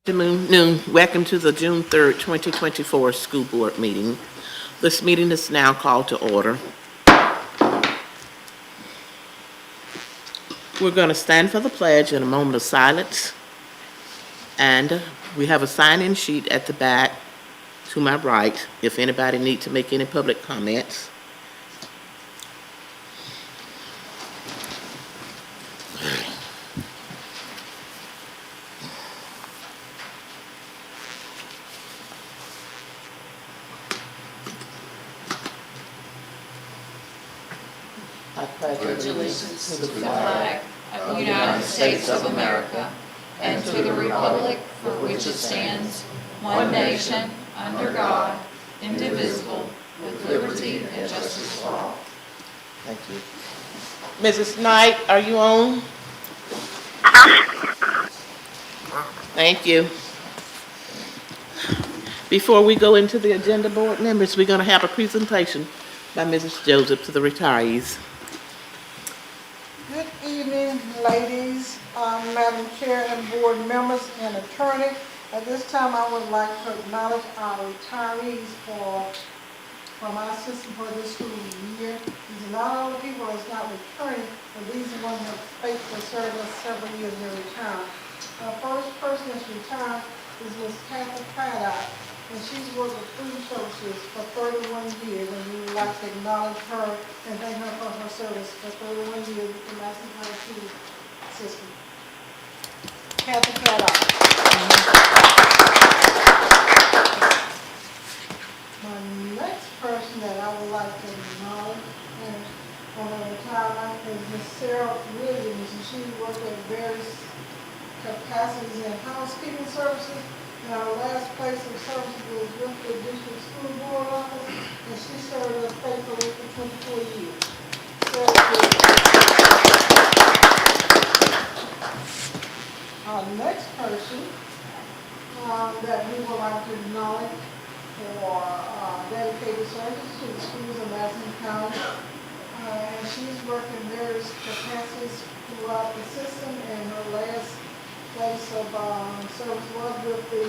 Good afternoon. Welcome to the June 3rd, 2024 School Board meeting. This meeting is now called to order. We're going to stand for the pledge in a moment of silence. And we have a sign-in sheet at the back to my right if anybody needs to make any public comments. I pledge allegiance to the flag of the United States of America and to the republic for which it stands, one nation, under God, indivisible, with liberty and justice for all. Thank you. Mrs. Knight, are you on? Thank you. Before we go into the agenda, board members, we're going to have a presentation by Mrs. Joseph to the retirees. Good evening, ladies, Madam Chair and board members and attorney. At this time, I would like to acknowledge our retirees from our system for this school year. These are not all the people that's not returning, but these are the ones that faithfully served us several years in retirement. Our first person that's retired is Ms. Kathy Craddock, and she's worked with food services for 31 years, and we would like to acknowledge her and thank her for her service for 31 years with the Madison County Food System. Kathy Craddock. My next person that I would like to acknowledge and on her retirement is Ms. Sarah Williams, and she worked at various capacities in housekeeping services. And our last place of service was with the district school board office, and she served us faithfully for 24 years. Our next person that we would like to acknowledge for dedicated service to the schools in Madison County, and she's worked in various capacities throughout the system, and her last place of service was with the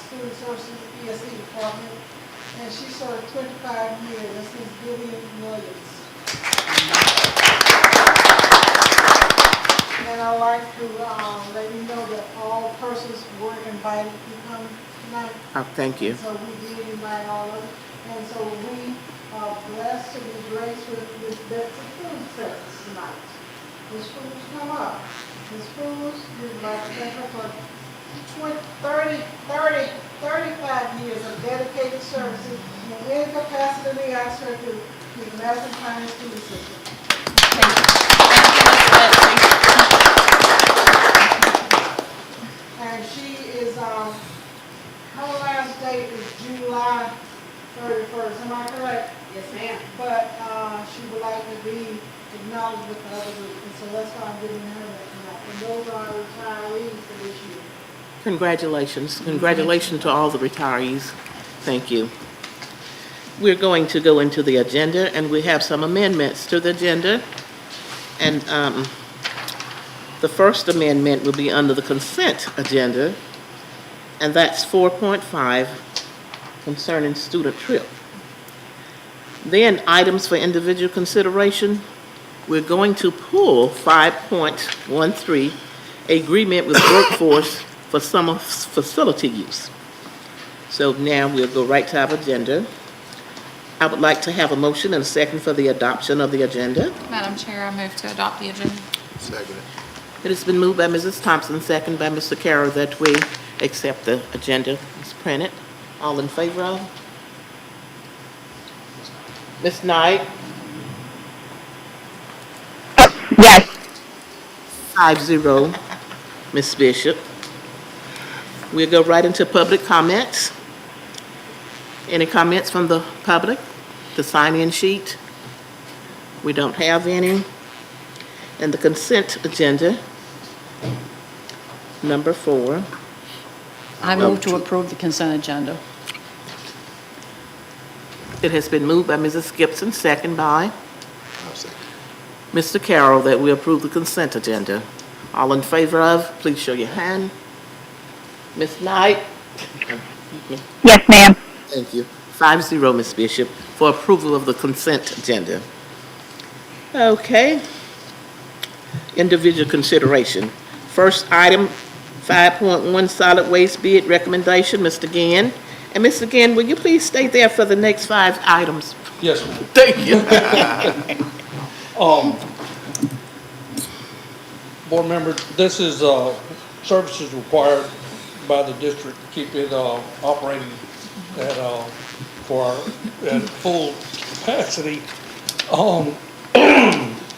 Student Services ESE department, and she served 25 years. This is Vivian Williams. And I'd like to let you know that all persons were invited to come tonight. Oh, thank you. So we did invite all of them, and so we are blessed to be graced with Ms. Betsy Cruz presence tonight. Ms. Cruz, come up. Ms. Cruz, we'd like to thank her for 35 years of dedicated services in any capacity we ask her to the Madison County School System. Thank you. And she is, her last date is July 31st, am I correct? Yes, ma'am. But she would like to be acknowledged with the other group, and so that's why I'm giving her that tonight. And those are our retirees for this year. Congratulations. Congratulations to all the retirees. Thank you. We're going to go into the agenda, and we have some amendments to the agenda. And the first amendment will be under the consent agenda, and that's 4.5 concerning student trip. Then items for individual consideration. We're going to pull 5.13, agreement with workforce for summer facility use. So now we'll go right to our agenda. I would like to have a motion and a second for the adoption of the agenda. Madam Chair, I move to adopt the agenda. Second. It has been moved by Mrs. Thompson, second by Mr. Carroll, that we accept the agenda as printed. All in favor of? Ms. Knight? Yes. 5-0. Ms. Bishop? We'll go right into public comments. Any comments from the public? The sign-in sheet? We don't have any. And the consent agenda, number 4. I move to approve the consent agenda. It has been moved by Mrs. Gibson, second by I'll second. Mr. Carroll, that we approve the consent agenda. All in favor of, please show your hand. Ms. Knight? Yes, ma'am. Thank you. 5-0, Ms. Bishop, for approval of the consent agenda. Okay. Individual consideration. First item, 5.1 solid waste bid recommendation, Mr. Gann. And Mr. Gann, will you please stay there for the next 5 items? Yes, ma'am. Thank you. Board member, this is, services required by the district to keep it, operating at, at full capacity,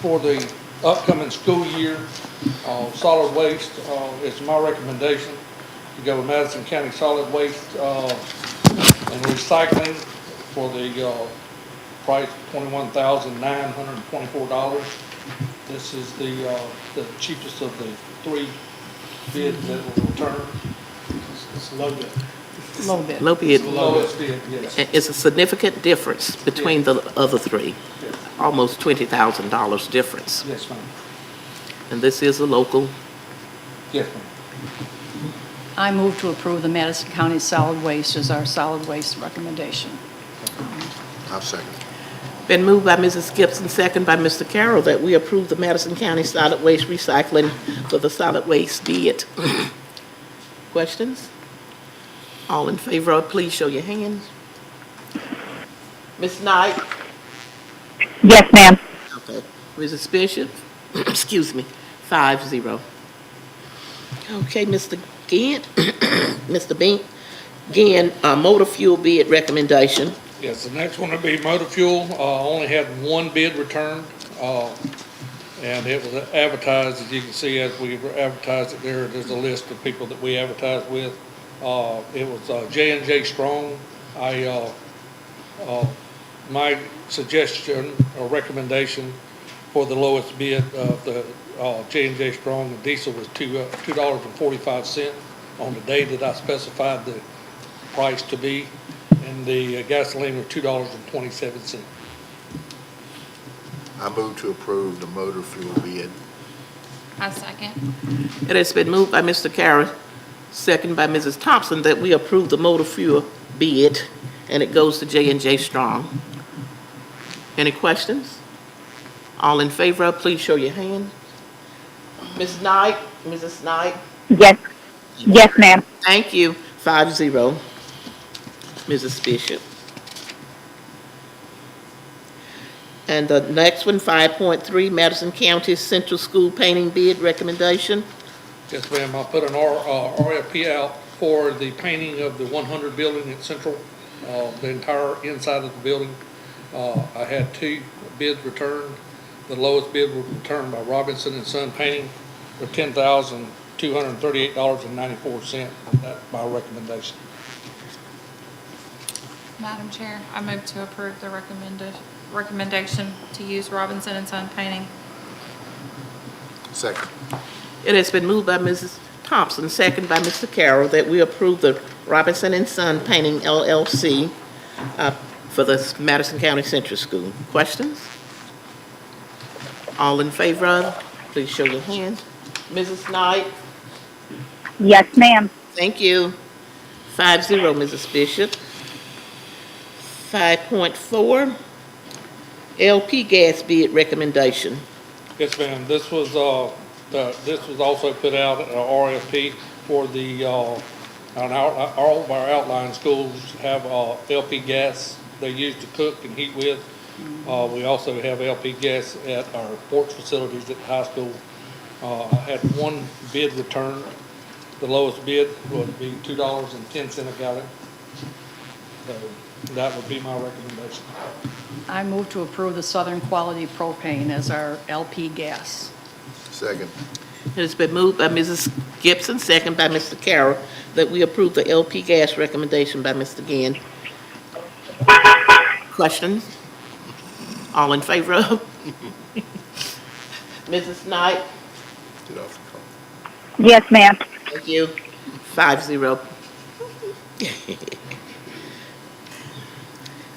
for the upcoming school year. Solid waste, it's my recommendation to go with Madison County Solid Waste, and recycling for the, price $21,924. This is the cheapest of the 3 bids that will return. It's low bid. Low bid. Low bid. Lowest bid, yes. It's a significant difference between the other 3, Yes, almost $20,000 difference. yes, ma'am. And this is a local. Yes, ma'am. I move to approve the Madison County Solid Waste as our solid waste recommendation. I'll second. Been moved by Mrs. Gibson, second by Mr. Carroll, that we approve the Madison County Solid Waste Recycling for the solid waste bid. Questions? All in favor, please show your hands. Ms. Knight? Yes, ma'am. Okay. Mrs. Bishop? Excuse me, 5-0. Okay, Mr. Gann, Mr. Gann, motor fuel bid recommendation. Yes, the next one will be motor fuel. Only had 1 bid returned, and it was advertised, as you can see, as we advertised it there, there's a list of people that we advertised with. It was J&J Strong. My suggestion or recommendation for the lowest bid of the J&J Strong, the diesel was $2.45 on the day that I specified the price to be, and the gasoline was $2.27. I move to approve the motor fuel bid. I second. It has been moved by Mr. Carroll, second by Mrs. Thompson, that we approve the motor fuel bid, and it goes to J&J Strong. Any questions? All in favor, please show your hand. Ms. Knight, Mrs. Knight? Yes. Yes, ma'am. Thank you, 5-0. Mrs. Bishop. And the next one, 5.3, Madison County Central School Painting Bid Recommendation. Yes, ma'am. I put an RFP out for the painting of the 100 building at Central, the entire inside of the building. I had 2 bids returned. The lowest bid was returned by Robinson and Son Painting for $10,238.94. That's my recommendation. Madam Chair, I move to approve the recommendation to use Robinson and Son Painting. Second. It has been moved by Mrs. Thompson, second by Mr. Carroll, that we approve the Robinson and Son Painting LLC for the Madison County Central School. Questions? All in favor, please show your hand. Mrs. Knight? Yes, ma'am. Thank you. 5-0, Mrs. Bishop. 5.4, LP gas bid recommendation. Yes, ma'am. This was also put out an RFP for the all of our outlying schools have LP gas they use to cook and heat with. We also have LP gas at our sports facilities at the high school. I had 1 bid returned. The lowest bid would be $2.10 a gallon. So that would be my recommendation. I move to approve the Southern Quality Propane as our LP gas. Second. It has been moved by Mrs. Gibson, second by Mr. Carroll, that we approve the LP gas recommendation by Mr. Gann. Questions? All in favor of? Mrs. Knight? Get off the call. Yes, ma'am. Thank you. 5-0.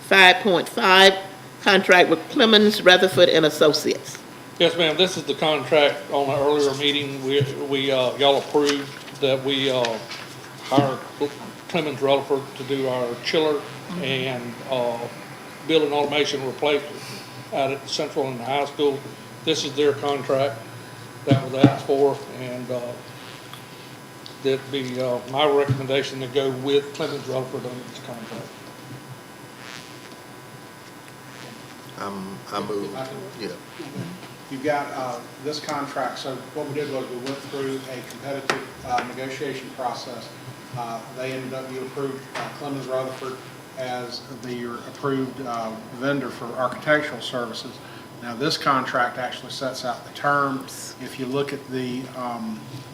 5.5, contract with Clemens, Rutherford and Associates. Yes, ma'am. This is the contract on an earlier meeting. Y'all approved that we hire Clemens Rutherford to do our chiller and building automation replacement out at Central and the high school. This is their contract that was asked for, and that'd be my recommendation to go with Clemens Rutherford on this contract. I move, yeah. You've got this contract, so what we did was we went through a competitive negotiation process. You approved Clemens Rutherford as the approved vendor for architectural services. Now, this contract actually sets out the terms. If you look at they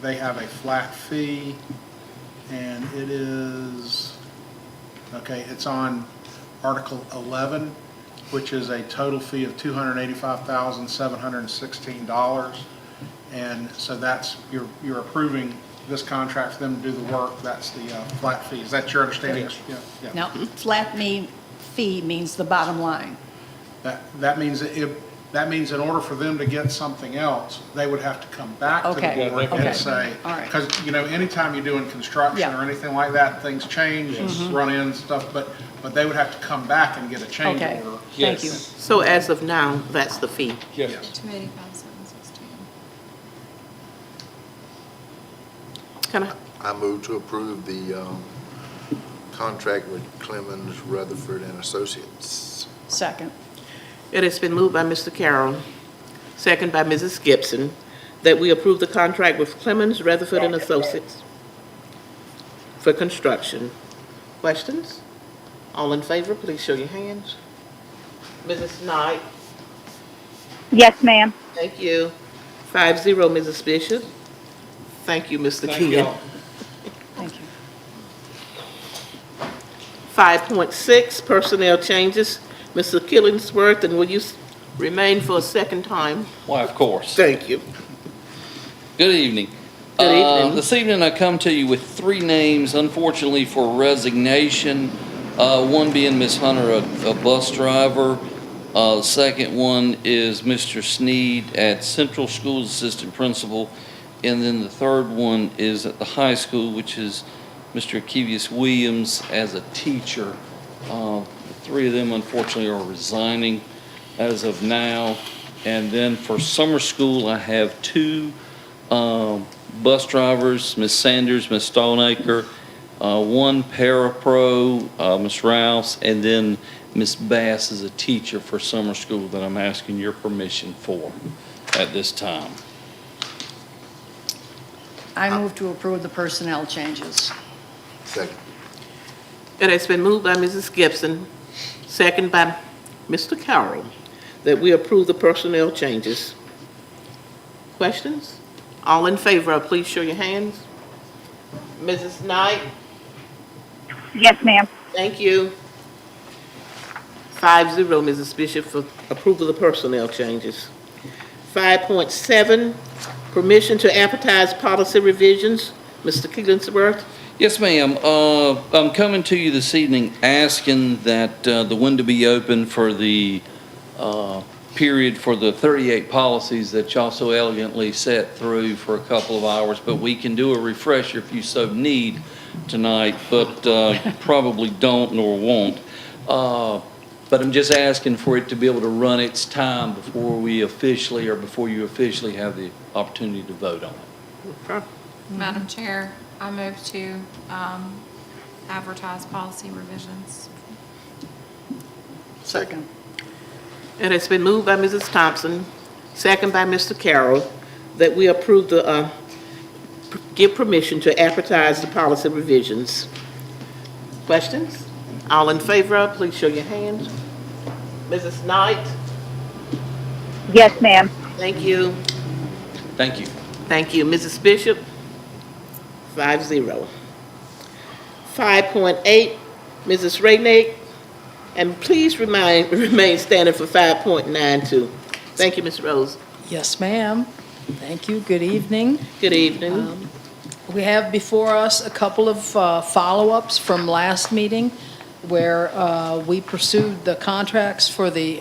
have a flat fee, and it is, okay, it's on Article 11, which is a total fee of $285,716. And so that's, you're approving this contract for them to do the work. That's the flat fee. Is that your understanding? Yes. Yeah. Now, flat fee means the bottom line. That means in order for them to get something else, they would have to come back to Okay. the board Okay. and say, All right. because, anytime you're doing construction Yeah. or anything like that, things change, run-ins, stuff, but they would have to come back and get a change Okay, order. thank you. Yes. So as of now, that's the fee. Yes. 285,716. Can I, I move to approve the contract with Clemens Rutherford and Associates. Second. it has been moved by Mr. Carroll, second by Mrs. Gibson, that we approve the contract with Clemens, Rutherford and Associates for construction. Questions? All in favor, please show your hands. Mrs. Knight? Yes, ma'am. Thank you. 5-0, Mrs. Bishop. Thank you, Mr. Thank Keenan. y'all. Thank you. 5.6, personnel changes. Mr. Killingsworth, and will you remain for a second time? Why, of course. Thank you. Good evening. Good evening. This evening I come to you with three names, unfortunately, for resignation. One being Ms. Hunter, a bus driver. The second one is Mr. Sneed at Central School's assistant principal. And then the third one is at the high school, which is Mr. Kevius Williams as a teacher. The three of them, unfortunately, are resigning as of now. And then for summer school, I have two bus drivers, Ms. Sanders, Ms. Stoneacre, one parapro, Ms. Rouse, and then Ms. Bass is a teacher for summer school that I'm asking your permission for at this time. I move to approve the personnel changes. Second. It has been moved by Mrs. Gibson, second by Mr. Carroll, that we approve the personnel changes. Questions? All in favor, please show your hands. Mrs. Knight? Yes, ma'am. Thank you. 5-0, Mrs. Bishop, for approval of the personnel changes. 5.7, permission to advertise policy revisions. Mr. Killingsworth? Yes, ma'am. I'm coming to you this evening asking that the window be open for the period for the 38 policies that y'all so elegantly set through for a couple of hours, but we can do a refresher if you so need tonight, but probably don't nor won't. But I'm just asking for it to be able to run its time before we officially, or before you officially have the opportunity to vote on it. Okay. Madam Chair, I move to advertise policy revisions. Second. It has been moved by Mrs. Thompson, second by Mr. Carroll, that we approve the, give permission to advertise the policy revisions. Questions? All in favor, please show your hands. Mrs. Knight? Yes, ma'am. Thank you. Thank you. Thank you. Mrs. Bishop? 5-0. 5.8, Mrs. Rainick, and please remain standing for 5.92. Thank you, Ms. Rose. Yes, ma'am. Thank you. Good evening. Good evening. We have before us a couple of follow-ups from last meeting where we pursued the contracts for the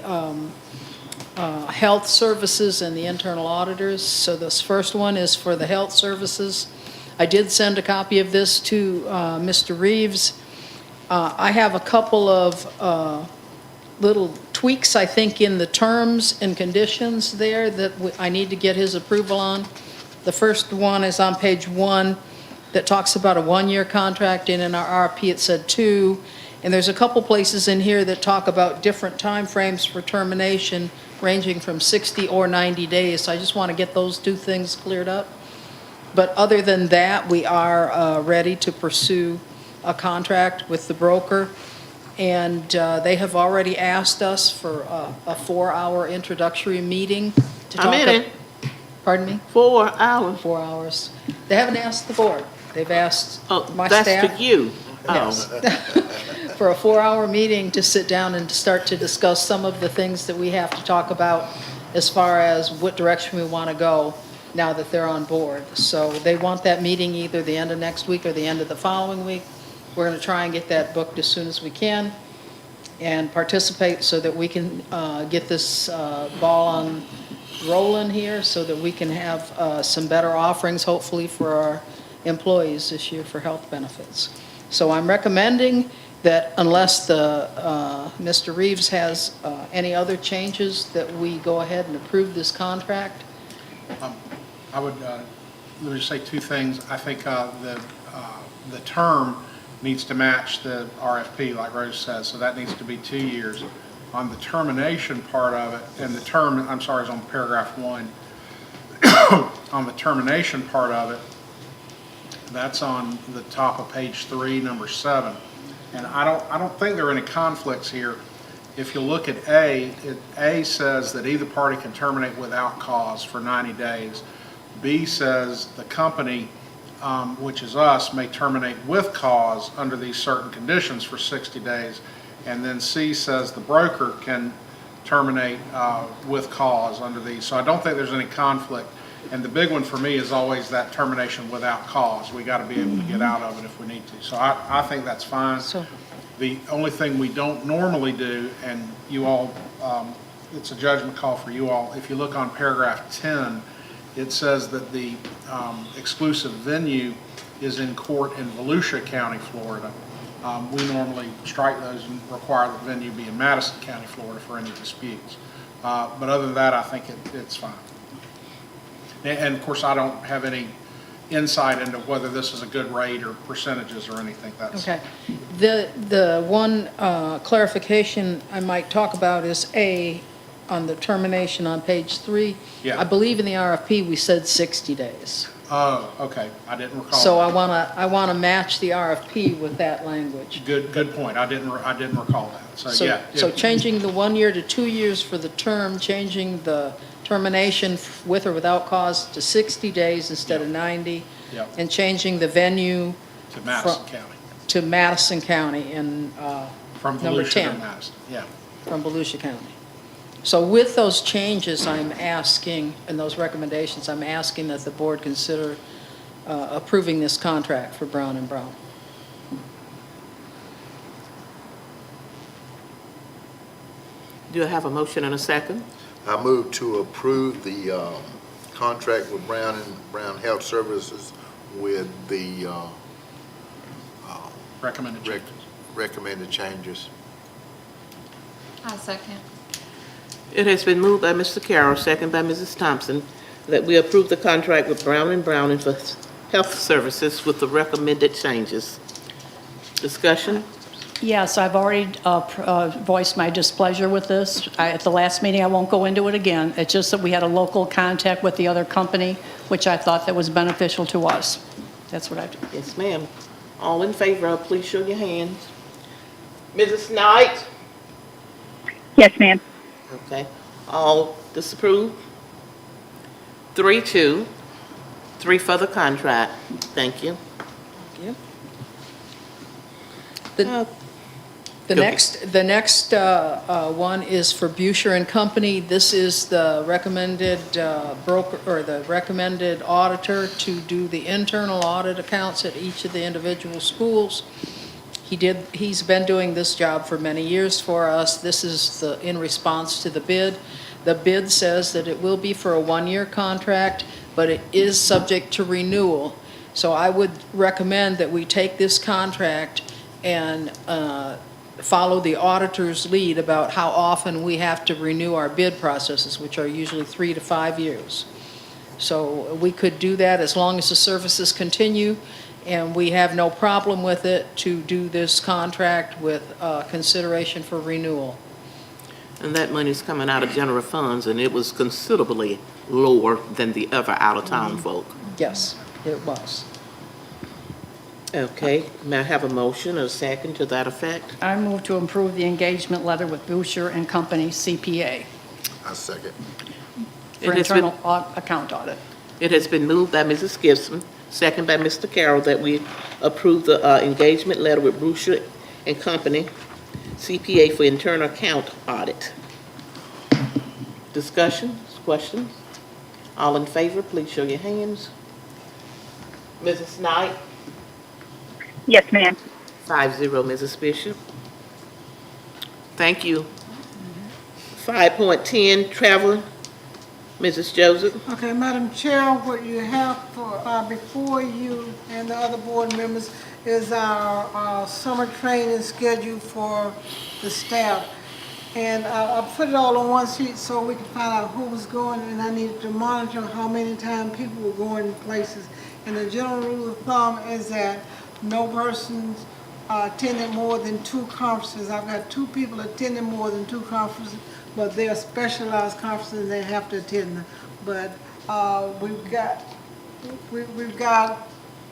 health services and the internal auditors. So this first one is for the health services. I did send a copy of this to Mr. Reeves. I have a couple of little tweaks, I think, in the terms and conditions there that I need to get his approval on. The first one is on page 1 that talks about a 1-year contract, and in our RFP it said 2. And there's a couple places in here that talk about different timeframes for termination, ranging from 60 or 90 days. So I just want to get those two things cleared up. But other than that, we are ready to pursue a contract with the broker. And they have already asked us for a 4-hour introductory meeting to talk. I'm in it. Pardon me? 4 hours. 4 hours. They haven't asked the board. They've asked Oh, my staff. that's for you. Oh. Yes. For a 4-hour meeting to sit down and to start to discuss some of the things that we have to talk about as far as what direction we want to go now that they're on board. So they want that meeting either the end of next week or the end of the following week. We're going to try and get that booked as soon as we can and participate so that we can get this ball on rolling here so that we can have some better offerings, hopefully, for our employees this year for health benefits. So I'm recommending that unless Mr. Reeves has any other changes, that we go ahead and approve this contract. I would, let me just say two things. I think the term needs to match the RFP, like Rose says, so that needs to be 2 years. On the termination part of it, and the term, I'm sorry, is on paragraph 1. On the termination part of it, that's on the top of page 3, number 7. And I don't think there are any conflicts here. If you look at A says that either party can terminate without cause for 90 days. B says the company, which is us, may terminate with cause under these certain conditions for 60 days. And then C says the broker can terminate with cause under these. So I don't think there's any conflict. And the big one for me is always that termination without cause. We got to be able to get out of it if we need to. So I think that's fine. So, the only thing we don't normally do, and you all, it's a judgment call for you all. If you look on paragraph 10, it says that the exclusive venue is in court in Volusia County, Florida. We normally strike those and require the venue be in Madison County, Florida for any disputes. But other than that, I think it's fine. And of course, I don't have any insight into whether this is a good rate or percentages or anything. That's okay. The one clarification I might talk about is A, on the termination on page 3. Yeah. I believe in the RFP we said 60 days. Oh, okay. I didn't recall. So that. I wanna match the RFP with that language. Good point. I didn't recall that. So yeah. So changing the 1 year to 2 years for the term, changing the termination with or without cause to 60 days instead of 90. Yep. And changing the venue To Madison County. to Madison County in From number Volusia 10. to Madison. Yeah. From Volusia County. So with those changes, I'm asking, and those recommendations, I'm asking that the board consider approving this contract for Brown and Brown. Do I have a motion and a second? I move to approve the contract with Brown and Brown Health Services with the Recommended changes. recommended changes. I second. It has been moved by Mr. Carroll, second by Mrs. Thompson, that we approve the contract with Brown and Brown and for health services with the recommended changes. Discussion? Yes, I've already voiced my displeasure with this. At the last meeting, I won't go into it again. It's just that we had a local contact with the other company, which I thought that was beneficial to us. That's what I do. Yes, ma'am. All in favor, please show your hands. Mrs. Knight? Yes, ma'am. Okay. All disapprove? 3-2. 3 for the contract. Thank you. Thank you. The Go next one is for Busher and Company. This is the recommended broker, or the recommended auditor to do the internal audit accounts at each of the individual schools. He's been doing this job for many years for us. This is in response to the bid. The bid says that it will be for a 1-year contract, but it is subject to renewal. So I would recommend that we take this contract and follow the auditor's lead about how often we have to renew our bid processes, which are usually 3 to 5 years. So we could do that as long as the services continue, and we have no problem with it to do this contract with consideration for renewal. And that money's coming out of general funds, and it was considerably lower than the other out-of-town folk. Yes, it was. Okay, may I have a motion or a second to that effect? I move to approve the engagement letter with Boucher and Company CPA I second. for It has been- internal account audit. It has been moved by Mrs. Gibson, second by Mr. Carroll, that we approve the engagement letter with Brewster and Company, CPA, for internal account audit. Discussions, questions? All in favor, please show your hands. Mrs. Knight, Yes, ma'am. 5-0, Mrs. Bishop. Thank you. 5.10, travel, Mrs. Joseph. Okay, Madam Chair, what you have for, before you and the other board members is our summer training schedule for the staff. And I put it all on one sheet so we can find out who was going, and I needed to monitor how many times people were going places. And the general rule of thumb is that no persons attending more than 2 conferences. I've got 2 people attending more than 2 conferences, but they are specialized conferences and they have to attend them. But we've got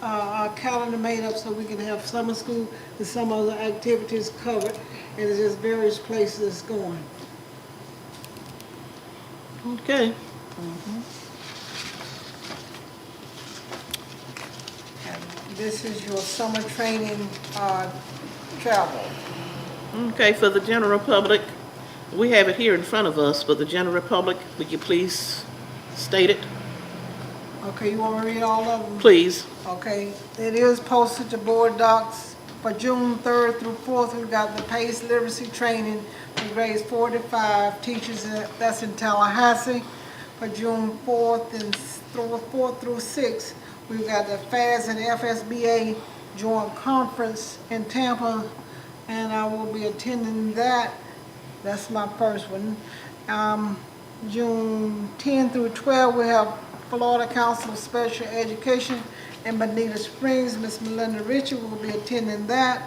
our calendar made up so we can have summer school and some other activities covered, and it's just various places it's going. Okay. And this is your summer training travel. Okay, for the general public, we have it here in front of us, but the general public, would you please state it? Okay, you want me to read all of them? Please. Okay, it is posted to board docs for June 3rd through 4th. We've got the PACE literacy training for grades 4 to 5 teachers, that's in Tallahassee. For June 4th and 4th through 6th, we've got the FAS and FSBA joint conference in Tampa, and I will be attending that. That's my first one. June 10 through 12, we have Florida Council of Special Education in Bonita Springs. Miss Melinda Ritchie will be attending that.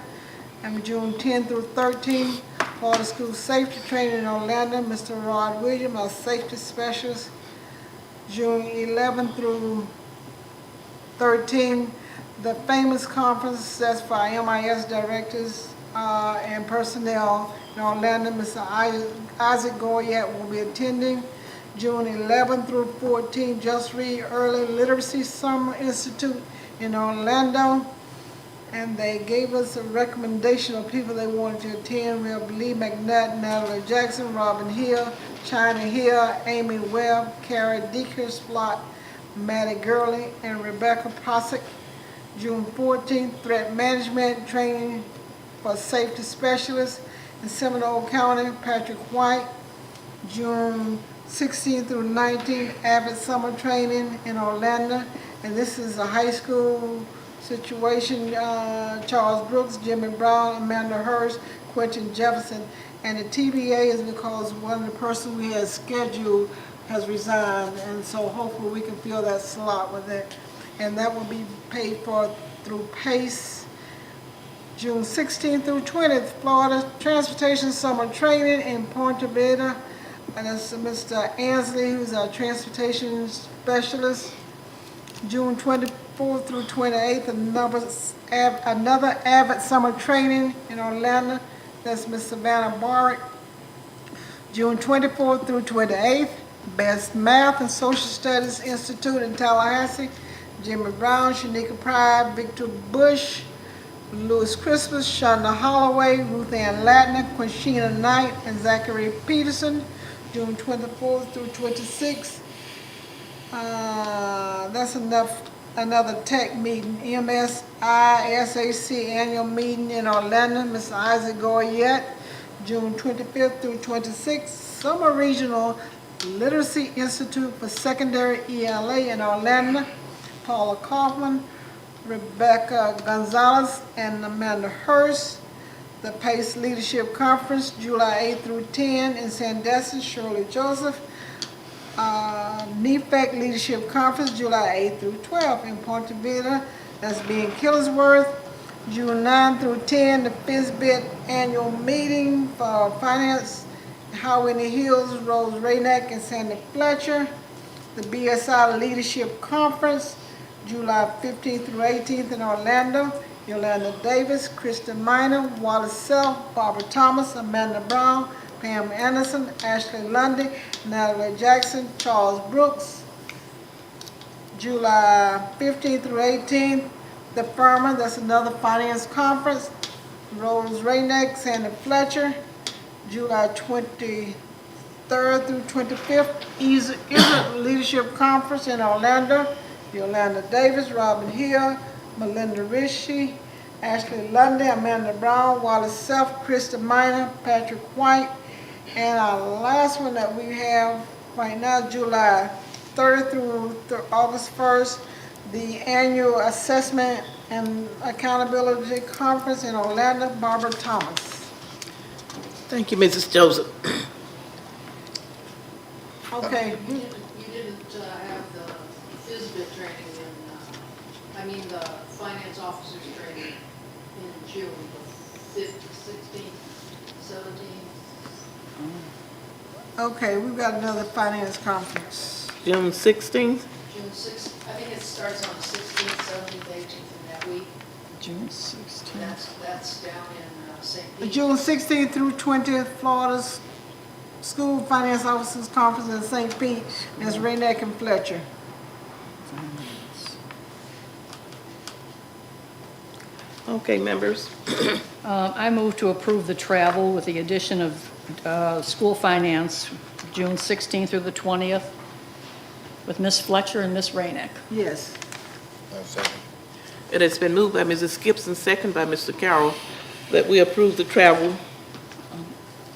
And June 10 through 13, Florida School Safety Training in Orlando. Mr. Rod Williams, our safety specialist. June 11 through 13, the famous conference, that's for our MIS directors and personnel in Orlando. Mr. Isaac Goyette will be attending. June 11 through 14, Just Read Early Literacy Summer Institute in Orlando. And they gave us a recommendation of people they wanted to attend. We have Lee McNutt, Natalie Jackson, Robin Hill, China Hill, Amy Webb, Carrie Deekersplot, Maddie Gurley, and Rebecca Posick. June 14th, Threat Management Training for Safety Specialists in Seminole County, Patrick White. June 16th through 19th, Avid Summer Training in Orlando. And this is a high school situation. Charles Brooks, Jimmy Brown, Amanda Hurst, Quentin Jefferson. And the TBA is because one of the persons we had scheduled has resigned, and so hopefully we can fill that slot with it. And that will be paid for through PACE. June 16th through 20th, Florida Transportation Summer Training in Ponte Vedra. And that's Mr. Ansley, who's our transportation specialist. June 24th through 28th, another Avid Summer Training in Orlando. That's Miss Savannah Barrett. June 24th through 28th, Best Math and Social Studies Institute in Tallahassee. Jimmy Brown, Shanika Pride, Victor Bush, Louis Christmas, Shonda Holloway, Ruth Ann Latner, Quinshina Knight, and Zachary Peterson. June 24th through 26th. That's another tech meeting. MSISAC annual meeting in Orlando. Mr. Isaac Goyette. June 25th through 26th. Summer Regional Literacy Institute for Secondary ELA in Orlando. Paula Kaufman. Rebecca Gonzalez and Amanda Hurst. The PACE Leadership Conference, July 8 through 10 in Sandestin, Shirley Joseph. NEFAC Leadership Conference, July 8 through 12 in Ponte Vedra, that's being Killsworth. June 9 through 10, the FISBIT Annual Meeting for Finance, Howard in the Hills, Rose Raynack and Sandy Fletcher. The BSI Leadership Conference, July 15th through 18th in Orlando. Yolanda Davis, Kristen Minor, Wallace Self, Barbara Thomas, Amanda Brown, Pam Anderson, Ashley Lundy, Natalie Jackson, Charles Brooks. July 15th through 18th, the Furman, that's another finance conference. Rose Raynack, Sandy Fletcher. July 23rd through 25th, Is Leadership Conference in Orlando. Yolanda Davis, Robin Hill, Melinda Rishi, Ashley Lundy, Amanda Brown, Wallace Self, Krista Minor, Patrick White. And our last one that we have right now, July 3rd through August 1st, the Annual Assessment and Accountability Conference in Orlando, Barbara Thomas. Thank you, Mrs. Joseph. Okay, You didn't have the FISBIT training in, the finance officers training in June, the 15th, 16th, 17th. okay, we've got another finance conference. June 16th? June 6th, I think it starts on the 16th, 17th, 18th in that week. June 16th. That's down in St. Pete. June 16th through 20th, Florida's School Finance Officers Conference in St. Pete. That's Raynack and Fletcher. Okay, members. I move to approve the travel with the addition of school finance, June 16th through the 20th, with Ms. Fletcher and Ms. Raynack. Yes. I'll second. It has been moved by Mrs. Gibson, second by Mr. Carroll, that we approve the travel.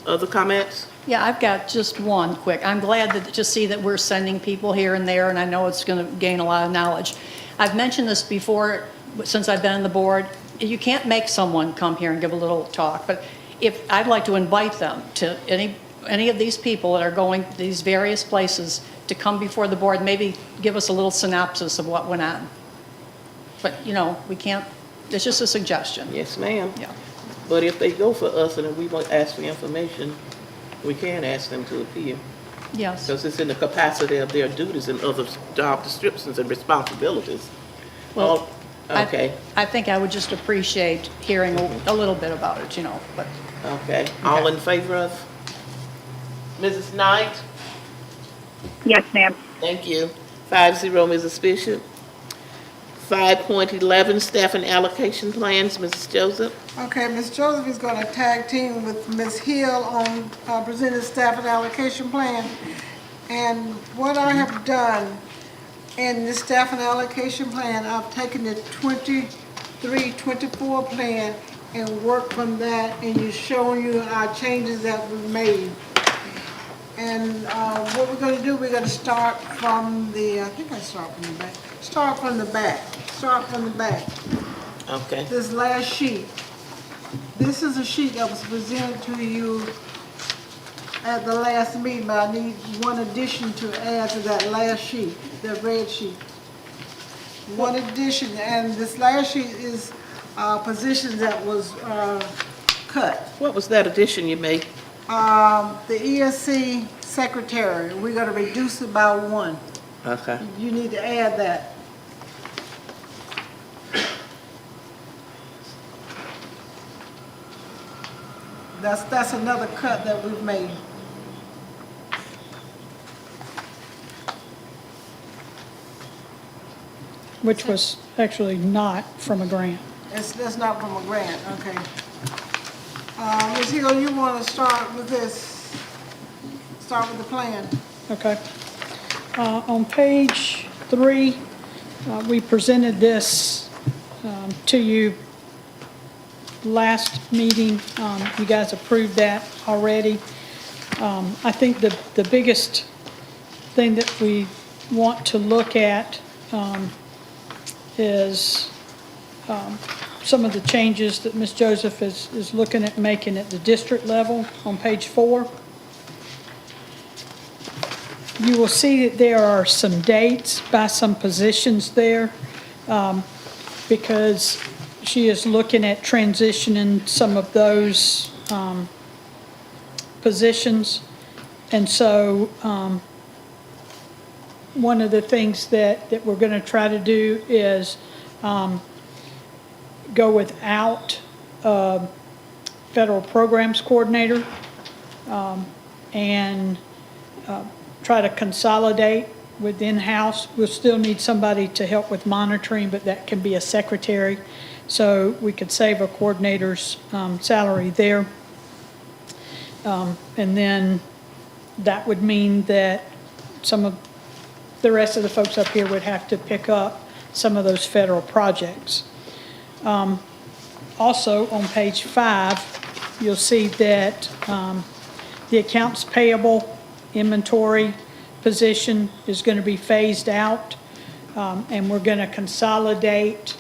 Other comments? Yeah, I've got just one quick. I'm glad to see that we're sending people here and there, and I know it's going to gain a lot of knowledge. I've mentioned this before, since I've been on the board. You can't make someone come here and give a little talk, but if I'd like to invite them to any of these people that are going to these various places to come before the board, maybe give us a little synopsis of what went on. But, we can't, it's just a suggestion. Yes, ma'am. Yeah. But if they go for us and we want to ask for information, we can ask them to appear. Yes. Because it's in the capacity of their duties and other job descriptions and responsibilities. Well, Okay, I think I would just appreciate hearing a little bit about it, but. okay. All in favor of? Mrs. Knight? Yes, ma'am. Thank you. 5-0, Mrs. Bishop. 5.11, staff and allocation plans, Mrs. Joseph. Okay, Ms. Joseph is going to tag team with Ms. Hill on presenting staff and allocation plan. And what I have done in the staff and allocation plan, I've taken the 23-24 plan and worked from that, and you're showing you our changes that we've made. And what we're going to do, we're going to start from the, I think I start from the back. Start from the back. Okay. This last sheet. This is a sheet that was presented to you at the last meeting, but I need one addition to add to that last sheet, that red sheet. One addition, and this last sheet is positions that was cut. What was that addition you made? The ESC secretary, we're gonna reduce it by 1. Okay. You need to add that. That's another cut that we've made. Which was actually not from a grant. That's not from a grant, okay. Ms. Hill, you want to start with this? Start with the plan. Okay. On page 3, we presented this to you last meeting. You guys approved that already. I think the biggest thing that we want to look at is some of the changes that Ms. Joseph is looking at making at the district level on page 4. You will see that there are some dates by some positions there, because she is looking at transitioning some of those positions. And so one of the things that we're going to try to do is go without federal programs coordinator and try to consolidate with in-house. We'll still need somebody to help with monitoring, but that can be a secretary. So we could save a coordinator's salary there. And then that would mean that some of the rest of the folks up here would have to pick up some of those federal projects. Also, on page 5, you'll see that the accounts payable inventory position is going to be phased out, and we're going to consolidate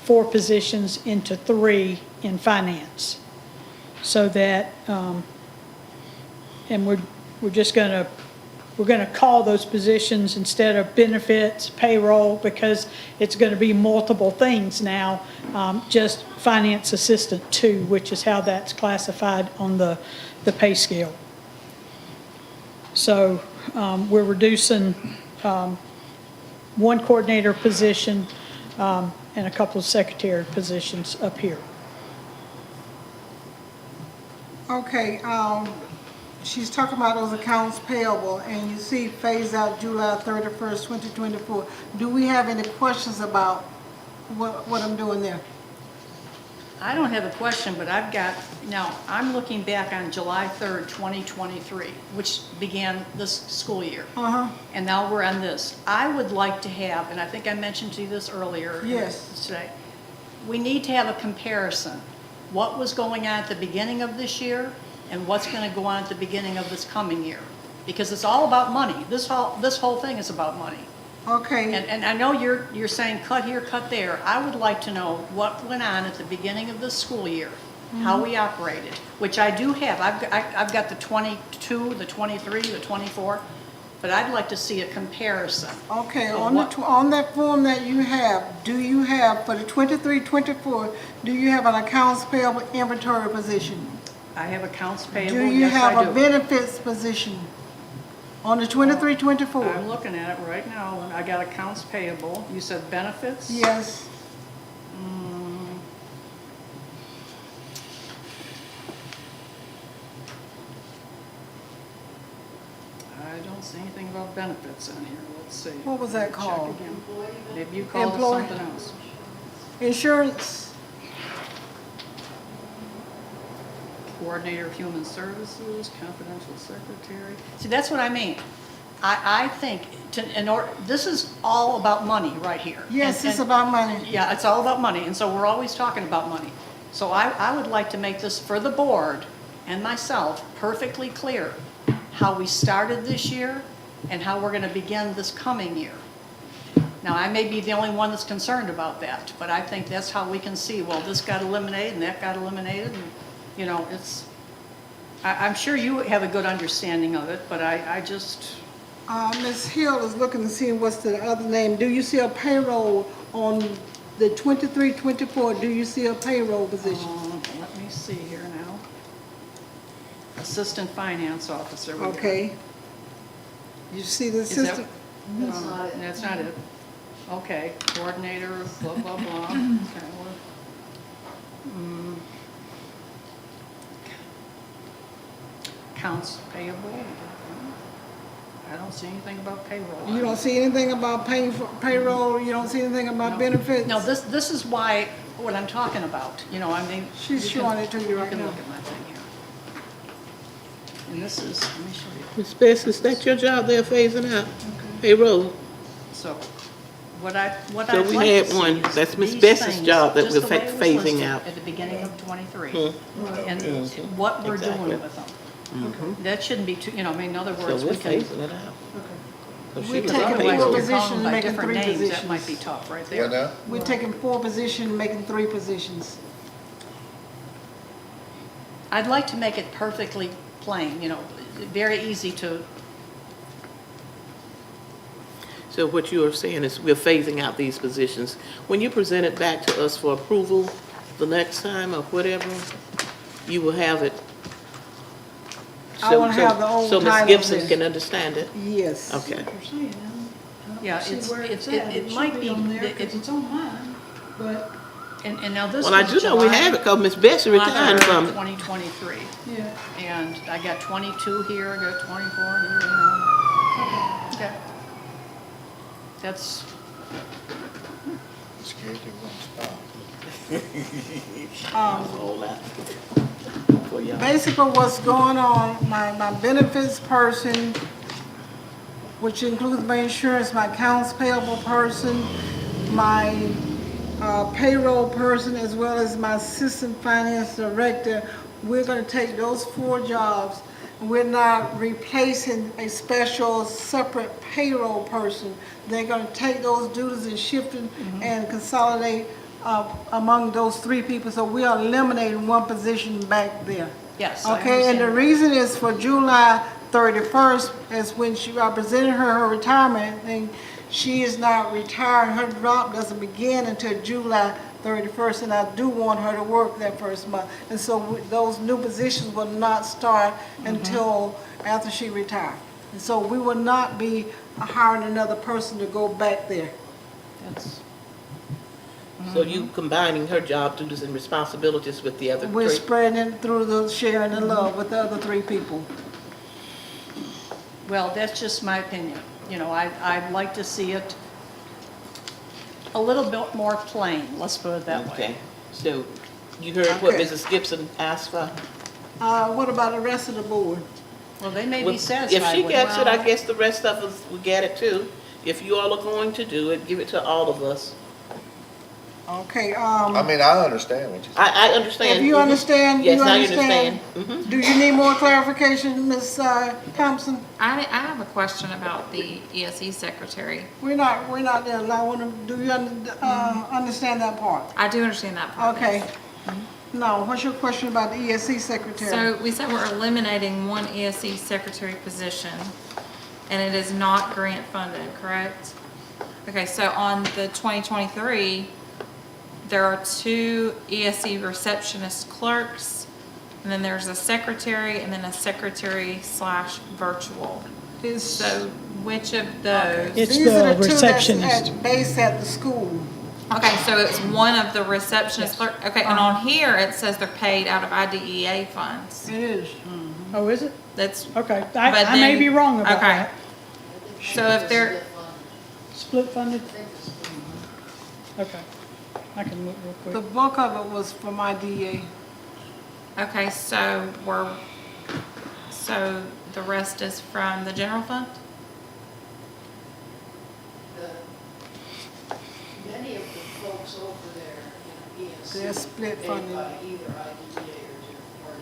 4 positions into 3 in finance. So that, and we're just going to, we're going to call those positions instead of benefits, payroll, because it's going to be multiple things now, just finance assistant 2, which is how that's classified on the pay scale. So we're reducing 1 coordinator position and a couple of secretary positions up here. Okay, she's talking about those accounts payable, and you see phase out July 31st, 2024. Do we have any questions about what I'm doing there? I don't have a question, but I've got, now, I'm looking back on July 3rd, 2023, which began this school year. And now we're on this. I would like to have, and I think I mentioned to you this earlier today, we need to have a comparison. What was going on at the beginning of this year and what's going to go on at the beginning of this coming year? Because it's all about money. This whole thing is about money. Okay. And I know you're saying cut here, cut there. I would like to know what went on at the beginning of this school year, how we operated, which I do have. I've got the 22, the 23, the 24, but I'd like to see a comparison. Okay, on that form that you have, do you have, for the 23, 24, do you have an accounts payable inventory position? I have accounts payable, Do you yes, have I a do. benefits position on the 23, 24? I'm looking at it right now. I got accounts payable. You said benefits? Yes. I don't see anything about benefits in here. Let's see. What was that Check called? again. Maybe you called it Employee. something else. Insurance? Coordinator of Human Services, confidential secretary. See, that's what I mean. I think, this is all about money right here. Yes, And- it's about money. Yeah, it's all about money, and so we're always talking about money. So I would like to make this, for the board and myself, perfectly clear how we started this year and how we're going to begin this coming year. Now, I may be the only one that's concerned about that, but I think that's how we can see, well, this got eliminated and that got eliminated, and, you know, I'm sure you have a good understanding of it, but I just... Ms. Hill is looking to see what's the other name. Do you see a payroll on the 23, 24? Do you see a payroll position? Let me see here now. Assistant Finance Officer. we got. Okay. You see the Is that- assistant? That's not it. Okay, coordinator, blah, blah, blah. Okay, accounts payable. I don't see anything about payroll. You don't see anything about payroll? You don't see anything about benefits? No, this is why, what I'm talking about, you know, I mean. She's showing it to you right You can now. look at my thing here. And this is, let me show you. Ms. Best, is that your job they're phasing out? Payroll. So, what I'd So like we to had see one, is that's Ms. these Best's things, job that just we're the way it was phasing listed out. At the beginning of '23, and what we're doing Exactly. with them. That shouldn't be too, you know, I mean, in other So words, we're we can, phasing it out. Well, she We're was taking on four payroll. You're calling positions, them by making different three names, that positions. might be tough right What there. now? We're taking 4 positions, making 3 positions. I'd like to make it perfectly plain, you know, very easy to, So what you are saying is we're phasing out these positions. When you present it back to us for approval the next time or whatever, you will have it. I wanna have the old So Ms. titles Gibson in. can understand it? Yes. Okay. yeah, it might be, It's on mine, but, and now this Well, I was do know we July have it because Ms. Bessie retired from it. 2023, yeah. and I got 22 here, I got 24 here, you know. Okay. That's, Scared they won't stop. All that. For y'all. Basically, what's going on, my benefits person, which includes my insurance, my accounts payable person, my payroll person, as well as my assistant finance director, we're gonna take those 4 jobs. We're not replacing a special separate payroll person. They're gonna take those duties and shift them and consolidate among those 3 people. So we are eliminating 1 position back there. yes, I Okay, and the understand. reason is for July 31st is when I presented her retirement thing. She is not retiring. Her drop doesn't begin until July 31st, and I do want her to work that first month. And so those new positions will not start until after she retires. And so we will not be hiring another person to go back there. That's, So you combining her job duties and responsibilities with the other We're 3? spreading it through the sharing the love with the other 3 people. well, that's just my opinion. You know, I'd like to see it a little bit more plain, let's put it that way. Okay, so you heard what Okay. Mrs. Gibson asked for? What about the rest of the board? Well, they may Well, be satisfied if she with gets it, I well, guess the rest of us will get it too. If you all are going to do it, give it to all of us. Okay, I mean, I understand what you're saying. I understand. if you Mhm. understand, Yes, you now you understand. understand. Mhm. Do you need more clarification, Ms. Thompson? I have a question about the ESE secretary. We're not there, I want to, do you understand that part? I do understand that part. Okay. No, what's your question about the ESC secretary? So we said we're eliminating 1 ESE secretary position, and it is not grant funded, correct? Okay, so on the 2023, there are 2 ESE receptionist clerks, and then there's a secretary, and then a secretary/virtual. Is- So which of those? It's These are the two that's receptionist. based at the school. Okay, so it's one of the receptionist clerk, okay, and on here, it says they're paid out of IDEA funds. It is. Oh, is it? That's, Okay, But I may then- be wrong about okay. that. So if they're, Split funded? Okay, I can look real The quick. bulk of it was from IDA. okay, so so the rest is from the general fund? Many of the folks over there in ESC. They're split paid funded. by either IDEA or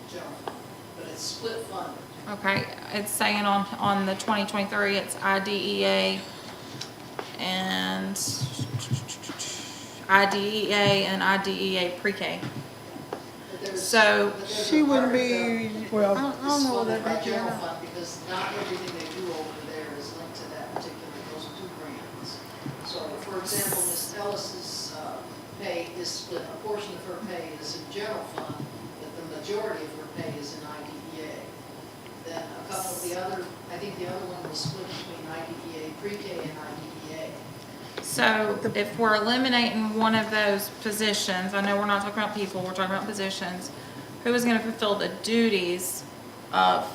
general fund, but it's split funded. Okay, it's saying on the 2023, it's IDEA and IDEA pre-K. But there's- So- but there's She a wouldn't part of be, the- I Well, don't know what funded by that general is. fund, because not everything they do over there is linked to that particular, those 2 grants. So, for example, Ms. Ellis's pay is split, a portion of her pay is in general fund, but the majority of her pay is in IDEA. Then a couple of the other, I think the other one was split between IDEA pre-K and IDEA. So if we're eliminating one of those positions, I know we're not talking about people, we're talking about positions, who is gonna fulfill the duties of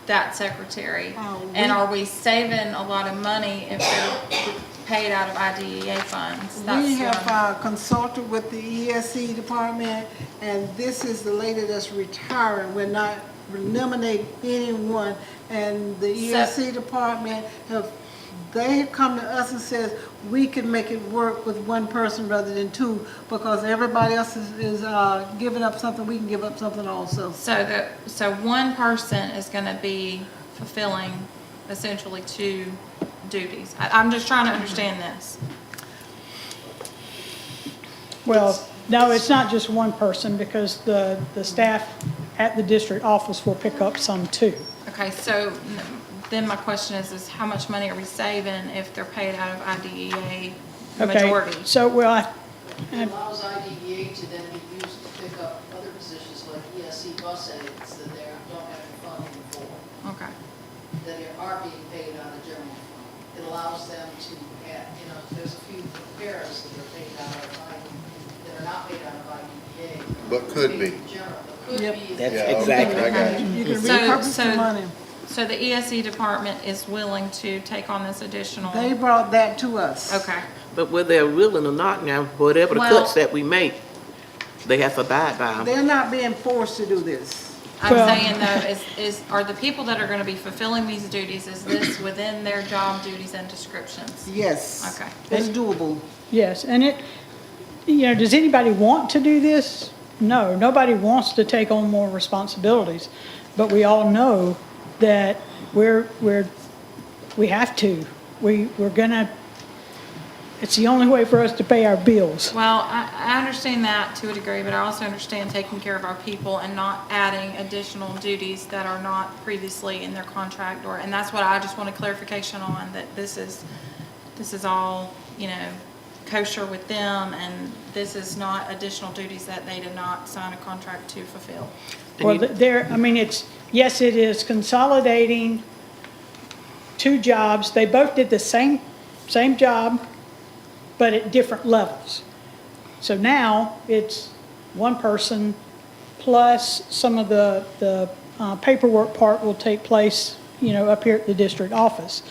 that secretary? And are we saving a lot of money if they're paid out of IDEA funds? That's We what I'm- have consulted with the ESC department, and this is the lady that's retiring. We're not eliminating anyone. And the ESC department they have come to us and says, we can make it work with 1 person rather than 2, because everybody else is giving up something, we can give up something also. So 1 person is gonna be fulfilling essentially two duties? I'm just trying to understand this. Well, no, it's not just one person, because the staff at the district office will pick up some too. Okay, so then my question is how much money are we saving if they're paid out of IDEA majority? Okay, so, well, It allows IDEA to then be used to pick up other positions like ESC bus aides that they don't have the funding for, Okay. that are being paid out of general fund. It allows them to add, there's a few paras that are paid out of that are not paid out of IDEA. But could be. General, but could Yeah, be. exactly. I got you. You can So- repurpose so- the money. So the ESC department is willing to take on this additional? They brought that to us. Okay. But whether they're willing or not now, whatever the Well- cuts that we make, they have to abide by them. They're not being forced to do this. I'm Well- saying though, are the people that are gonna be fulfilling these duties, is this within their job duties and descriptions? Yes. Okay. It's doable. yes, and does anybody want to do this? No, nobody wants to take on more responsibilities, but we all know that we have to. We're gonna, it's the only way for us to pay our bills. Well, I understand that to a degree, but I also understand taking care of our people and not adding additional duties that are not previously in their contract and that's what I just want a clarification on, that this is all, kosher with them, and this is not additional duties that they did not sign a contract to fulfill. Well, yes, it is consolidating two jobs. They both did the same job, but at different levels. So now it's one person plus some of the paperwork part will take place, up here at the district office.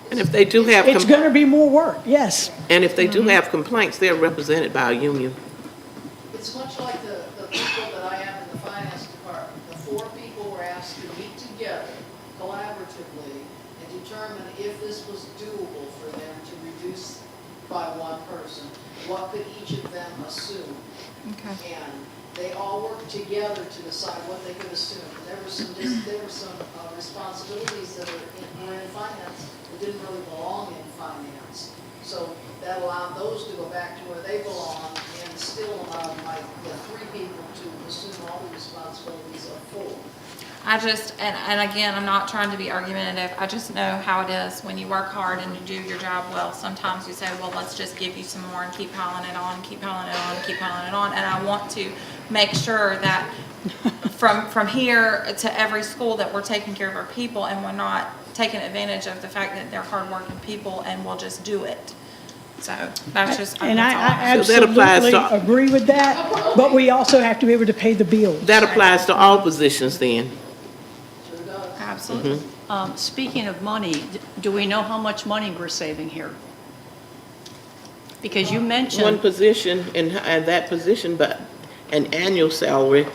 And if they do have, It's going to be more work, yes. and if they do have complaints, they're represented by a union. It's much like the people that I have in the finance department. The 4 people were asked to meet together collaboratively and determine if this was doable for them to reduce by one person. What could each of them assume? Okay. And they all worked together to decide what they could assume. And there were some responsibilities that were in finance that didn't really belong in finance. So that allowed those to go back to where they belong, and still allowed the 3 people to assume all the responsibilities of 4. I just, and again, I'm not trying to be argumentative, I just know how it is when you work hard and you do your job well. Sometimes you say, well, let's just give you some more and keep piling it on, keep piling it on, keep piling it on. And I want to make sure that from here to every school that we're taking care of our people, and we're not taking advantage of the fact that they're hardworking people and we'll just do it. So that's just, And I that's all. So that applies absolutely to- agree with that, but we also have to be able to pay the bills. That applies to all positions then. Absolutely. Speaking of money, do we know how much money we're saving here? Because you One mentioned, position and that position, but an annual salary,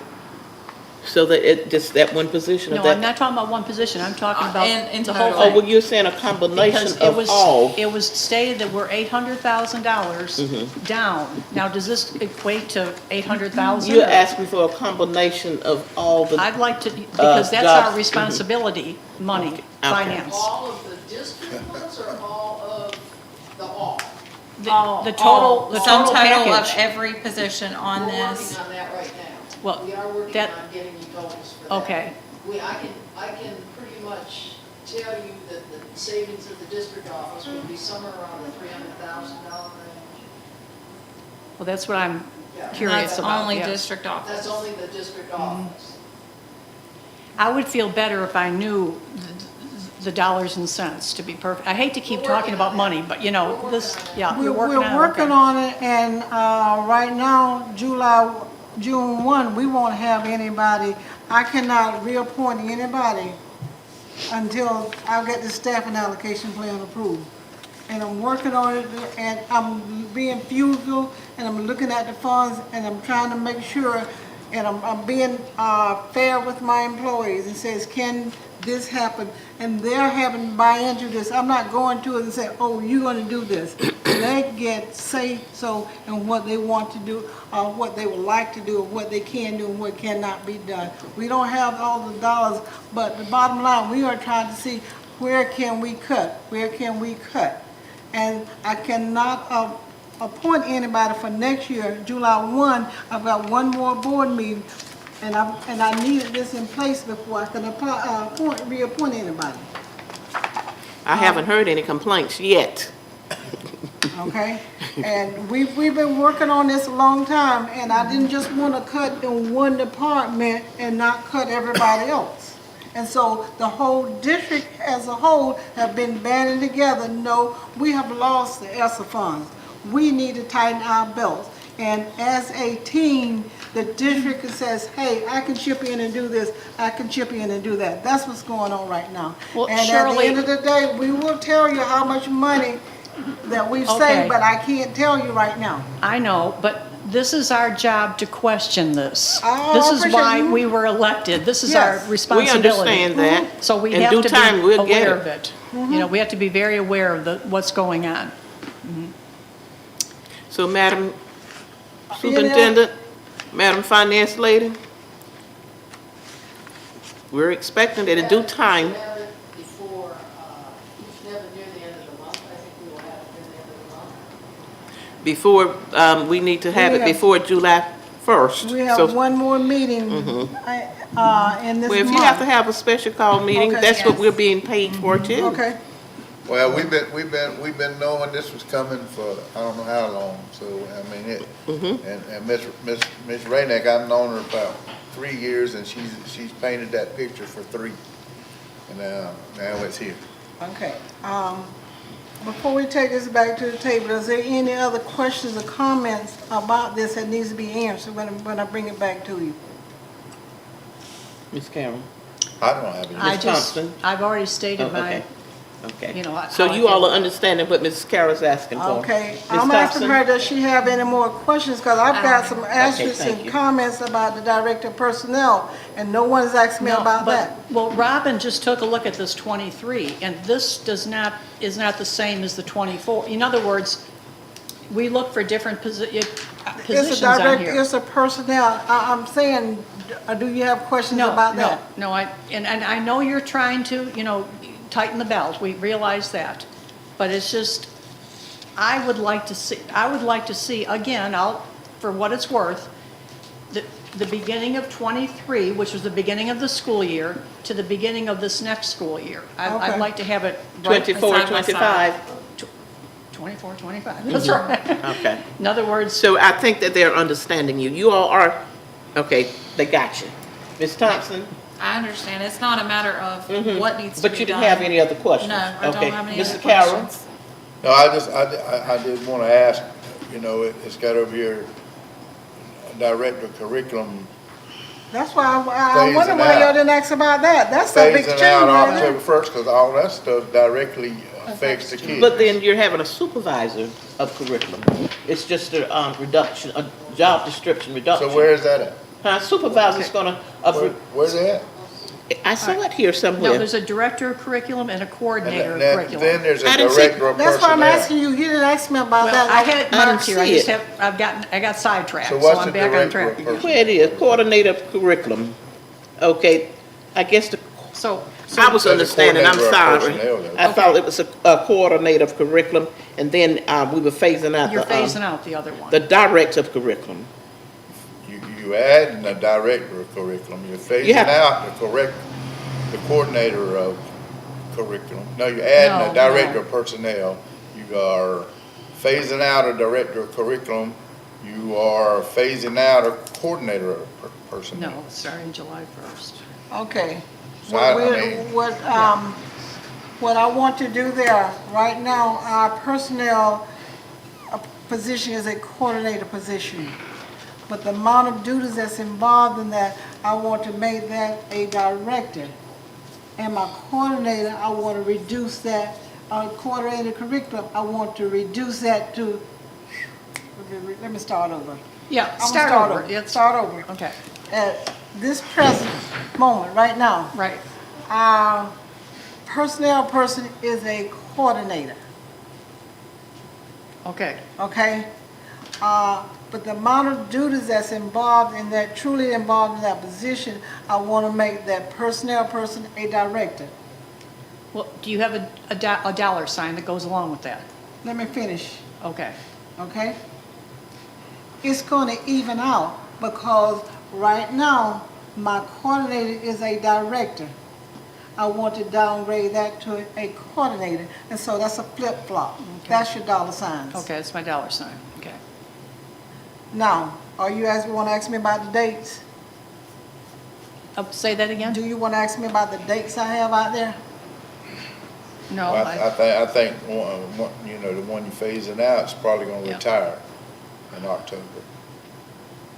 so that just that one position of no, that. I'm not talking about one position, I'm talking about in the whole total. Oh, thing. well, you're saying a combination Because of all. it was stated that we're $800,000 Mm-hmm. down. Now, does this equate to 800,000? You're asking for a combination of all the, I'd like to, because that's our jobs. responsibility, money, Okay. finance. All of the district ones or all of the all? The total, the Sum total total of package. every position on We're this. working on that right now. Well, We are working that- on getting you totals for that. Okay. I can pretty much tell you that the savings at the district office would be somewhere around the $300,000 range. Well, that's what I'm Yeah. curious That's about, only yes. district office. That's only the district office. I would feel better if I knew the dollars and cents, to be perfect. I hate to keep We're talking working about on money, that. but you know, this, yeah, We're you're working on it. working okay. on it, and right now, June 1, we won't have anybody. I cannot reappoint anybody until I get the staffing allocation plan approved. And I'm working on it, and I'm being frugal, and I'm looking at the funds, and I'm trying to make sure and I'm being fair with my employees and says, can this happen? And they're having to buy into this. I'm not going to it and say, oh, you're going to do this. They get say so and what they want to do, what they would like to do, and what they can do and what cannot be done. We don't have all the dollars, but the bottom line, we are trying to see where can we cut? Where can we cut? And I cannot appoint anybody for next year, July 1. I've got one more board meeting, and I needed this in place before I can reappoint anybody. I haven't heard any complaints yet. Okay? And we've been working on this a long time, and I didn't just want to cut in one department and not cut everybody else. And so the whole district as a whole have been banding together. No, we have lost the ESSA funds. We need to tighten our belts. And as a team, the district says, hey, I can chip in and do this, I can chip in and do that. That's what's going on right now. Well, and Shirley, at the end of the day, we will tell you how much money that we've Okay. saved, but I can't tell you right now. I know, but this is our job to question this. Oh, This I is appreciate why you. we were elected. This is Yes. our We responsibility. understand that. So we In have due to time, be we'll get aware it. of it. You know, we have to be very aware of what's going on. So, Madam Superintendent, Madam Finance Lady, we're expecting that in due time, Before, never near the end of the month, I think we will have it near the end of the month. before, we need to have We it have- before July 1st. We have So, one more meeting in this month. well, if you have to have a special call meeting, Okay. that's what we're being paid for too. Okay. Well, we've been knowing this was coming for, I don't know how long, so, I mean, and Miss Rainick, I've known her about 3 years, and she's painted that picture for 3. And now it's here. Okay. Before we take this back to the table, is there any other questions or comments about this that needs to be answered when I bring it back to you? Ms. Carroll? I don't have any. Ms. Thompson? I've already stated Oh, my, okay. you know, So how I you all feel. are understanding what Mrs. Carroll's asking for? Okay. Ms. I'm asking Thompson? her, does she have any more questions? Because I've got some asterisks thank and you. comments about the director of personnel, and no one's asked me No, about but- that. Well, Robin just took a look at this 23, and this is not the same as the 24. In other words, we look for different positions It's a on director, here. it's a personnel. I'm saying, do you have questions about that? No, and I know you're trying to, you know, tighten the belt, we realize that. But it's just, I would like to see, again, for what it's worth, the beginning of 23, which was the beginning of the school year, to the beginning of this next school year. I'd Okay. like to have it right. 24, 25? 24, 25, that's right. Okay. In other words, So I think that they're understanding you. You all are, okay, they got you. Ms. Thompson? I understand. It's not a matter of what needs to be done. But you didn't have any other questions? No, I don't Okay. have any Mr. other Carroll? questions. No, I did want to ask, you know, it's got over here, director of curriculum, That's why I wonder Phasing why y'all out. didn't ask about that. That's a big phasing change out right there. October 1st, because all that stuff directly affects the kids. But then you're having a supervisor of curriculum. It's just a reduction, a job description reduction. So where is that at? Supervisor's gonna, Where's it at? I saw it here no, somewhere. there's a director of curriculum and a coordinator of Then curriculum. there's a I didn't see- director of That's why I'm personnel. asking you, you didn't ask me about Well, that. I had it I didn't marked here, I see just it. I got sidetracked, So so what's I'm the back on director track of again. Where it is, coordinator of curriculum. Okay, I guess So, I was There's a understanding, I'm coordinator of sorry. personnel, though. I thought it was a coordinator of curriculum, and then we were phasing out you're phasing out the other one. the director of curriculum. You adding a director of curriculum, you're phasing You have- out the coordinator of curriculum. No, you're adding No, a director no. of personnel. You are phasing out a director of curriculum. You are phasing out a coordinator of personnel. No, starting July 1st. Okay. So I mean- What I want to do there, right now, our personnel position is a coordinator position. But the amount of duties that's involved in that, I want to make that a director. And my coordinator, I want to reduce that, coordinator curriculum, I want to reduce that to, let me start over. Yeah, I'm start gonna over. It's- Start over. Okay. at this present moment, right now, Right. our personnel person is a coordinator, Okay. okay? But the amount of duties that's involved in that, truly involved in that position, I want to make that personnel person a director. Well, do you have a dollar sign that goes along with that? Let me finish, Okay. okay? It's going to even out because right now, my coordinator is a director. I want to downgrade that to a coordinator, and so that's a flip-flop. That's your dollar signs. Okay, that's my dollar sign. Okay. Now, want to ask me about the dates? Say that again? Do you want to ask me about the dates I have out there? No, Well, I think, you know, the one you're phasing out is probably gonna Yeah. retire in October.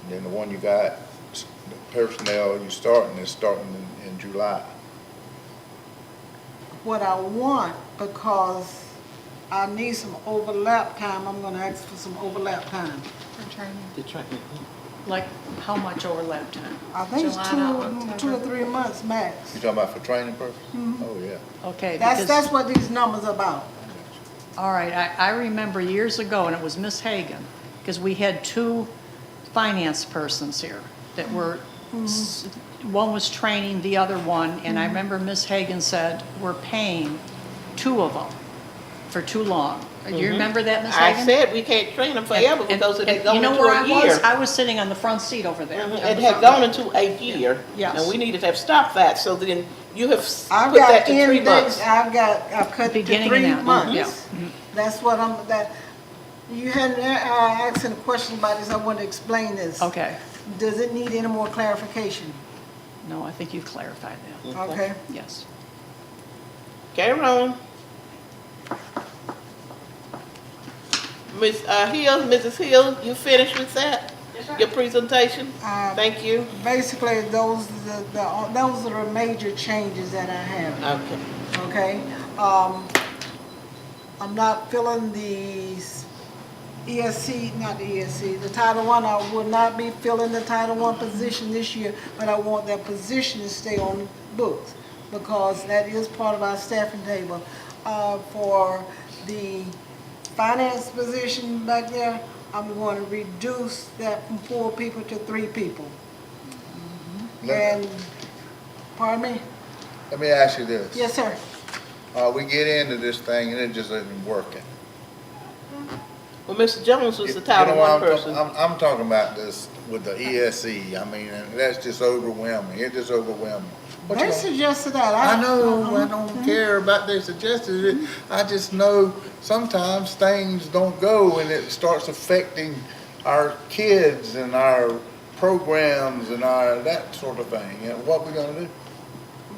And then the one you got, the personnel you starting is starting in July. What I want, because I need some overlap time, I'm going to ask for some overlap time. The training. like how much overlap time? I think it's July, 2 to 3 months max. You talking about for training purposes? Oh, yeah. Okay, That's because, what these numbers are about. all right, I remember years ago, and it was Miss Hagan, because we had two finance persons here that were, one was training the other one, and I remember Miss Hagan said, we're paying two of them for too long. Do you remember that, Miss Hagan? I said we can't train them forever because it had And gone you know into where a I was? year. I was sitting on the front seat over there. It had gone into a year. Yes. And we needed to have stopped that, so then you have I've put got that to 3 end months. dates, I've cut to Beginning 3 and end, months. yeah. That's what you hadn't asked any questions about this, I want to explain this. Okay. Does it need any more clarification? No, I think you've clarified that. Okay. Yes. Carry on. Ms. Hill, Mrs. Hill, you finished with that? Your presentation? Thank you. Basically, those are the major changes that I have. Okay. Okay? I'm not filling the ESC, not the ESC, the Title I. I will not be filling the Title I position this year, but I want that position to stay on the books because that is part of our staffing table. For the finance position back there, I'm going to reduce that from 4 people to 3 people. And, pardon me? Let me ask you this. Yes, sir. We get into this thing and it just isn't working. Well, Mr. Jones was the You Title know what I I'm person. I'm talking about this with the ESC. I mean, and that's just overwhelming. It's just overwhelming. What you They gonna- suggested that. I know, I don't care about their suggestions. I just know sometimes things don't go and it starts affecting our kids and our programs and that sort of thing. And what we gonna do?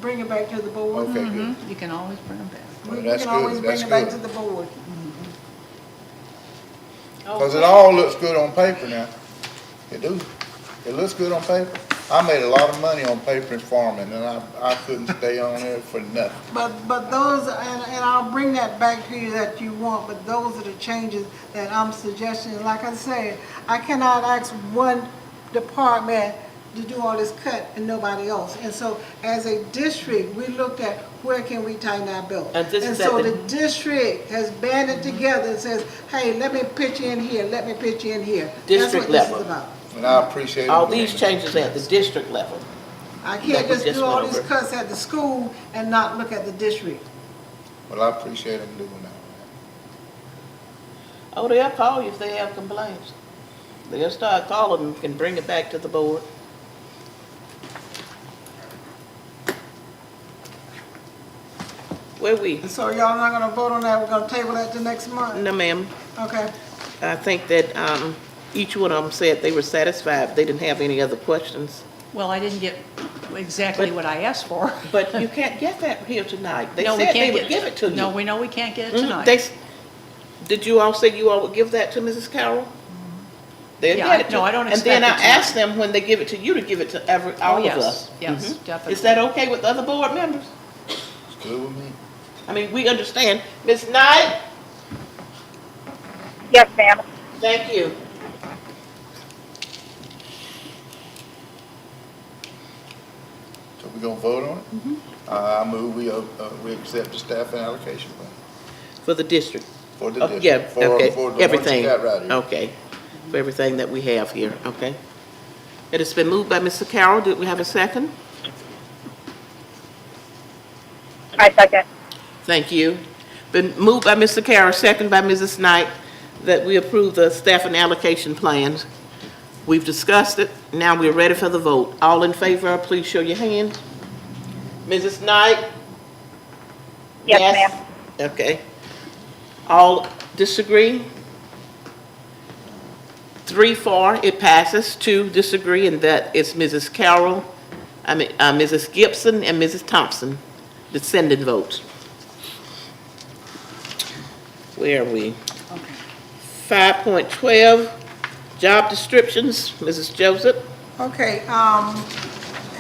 Bring it back to the board. Okay, good. You can always bring them back. We That's can always good, bring that's it back good. to the board. Cause it all looks good on paper now. It do. It looks good on paper. I made a lot of money on paper and farming and I couldn't stay on it for nothing. But those, and I'll bring that back to you that you want, but those are the changes that I'm suggesting. Like I said, I cannot ask one department to do all this cut and nobody else. And so as a district, we looked at where can we tighten our belt. And this is so at the- the district has banded together and says, hey, let me pitch in here, let me pitch in here. District That's what level. this is about. And I appreciate it. All these changes at the district level. I That can't we just just do all went these over. cuts at the school and not look at the district. Well, I appreciate them doing that. Oh, they'll call you if they have complaints. They'll start calling and can bring it back to the board. Where we? So y'all not gonna vote on that, we're gonna table that to next month? No, ma'am. Okay. I think that each one of them said they were satisfied. They didn't have any other questions. Well, I didn't get exactly what I asked for. But you can't get that here tonight. They No, we said they can't would get- give it to you. No, we know we can't get it Mhm. tonight. Did you all say you all would give that to Mrs. Carroll? They'll Yeah, get it to no, I don't And then I expect it asked them when they give it to you to give it to all of yes, us. yes, Mhm. definitely. Is that okay with other board members? It's good with me. I mean, we understand. Ms. Knight, Yes, ma'am. thank you. So we're gonna vote on it? I move we accept the staff and allocation plan For the district? for the Oh, district. yeah, For okay, the ones you everything. got right here. Okay, for everything that we have here, okay. It has been moved by Mr. Carroll. Did we have a second? I second. Thank you. Been moved by Mr. Carroll, second by Mrs. Knight, that we approve the staff and allocation plans. We've discussed it. Now we're ready for the vote. All in favor, please show your hand. Mrs. Knight? Yes, ma'am. Okay. All disagree? 3 for, it passes. 2 disagree, and that is Mrs. Carroll, Mrs. Gibson and Mrs. Thompson, descendant votes. Where are we? 5.12, job descriptions, Mrs. Joseph. Okay,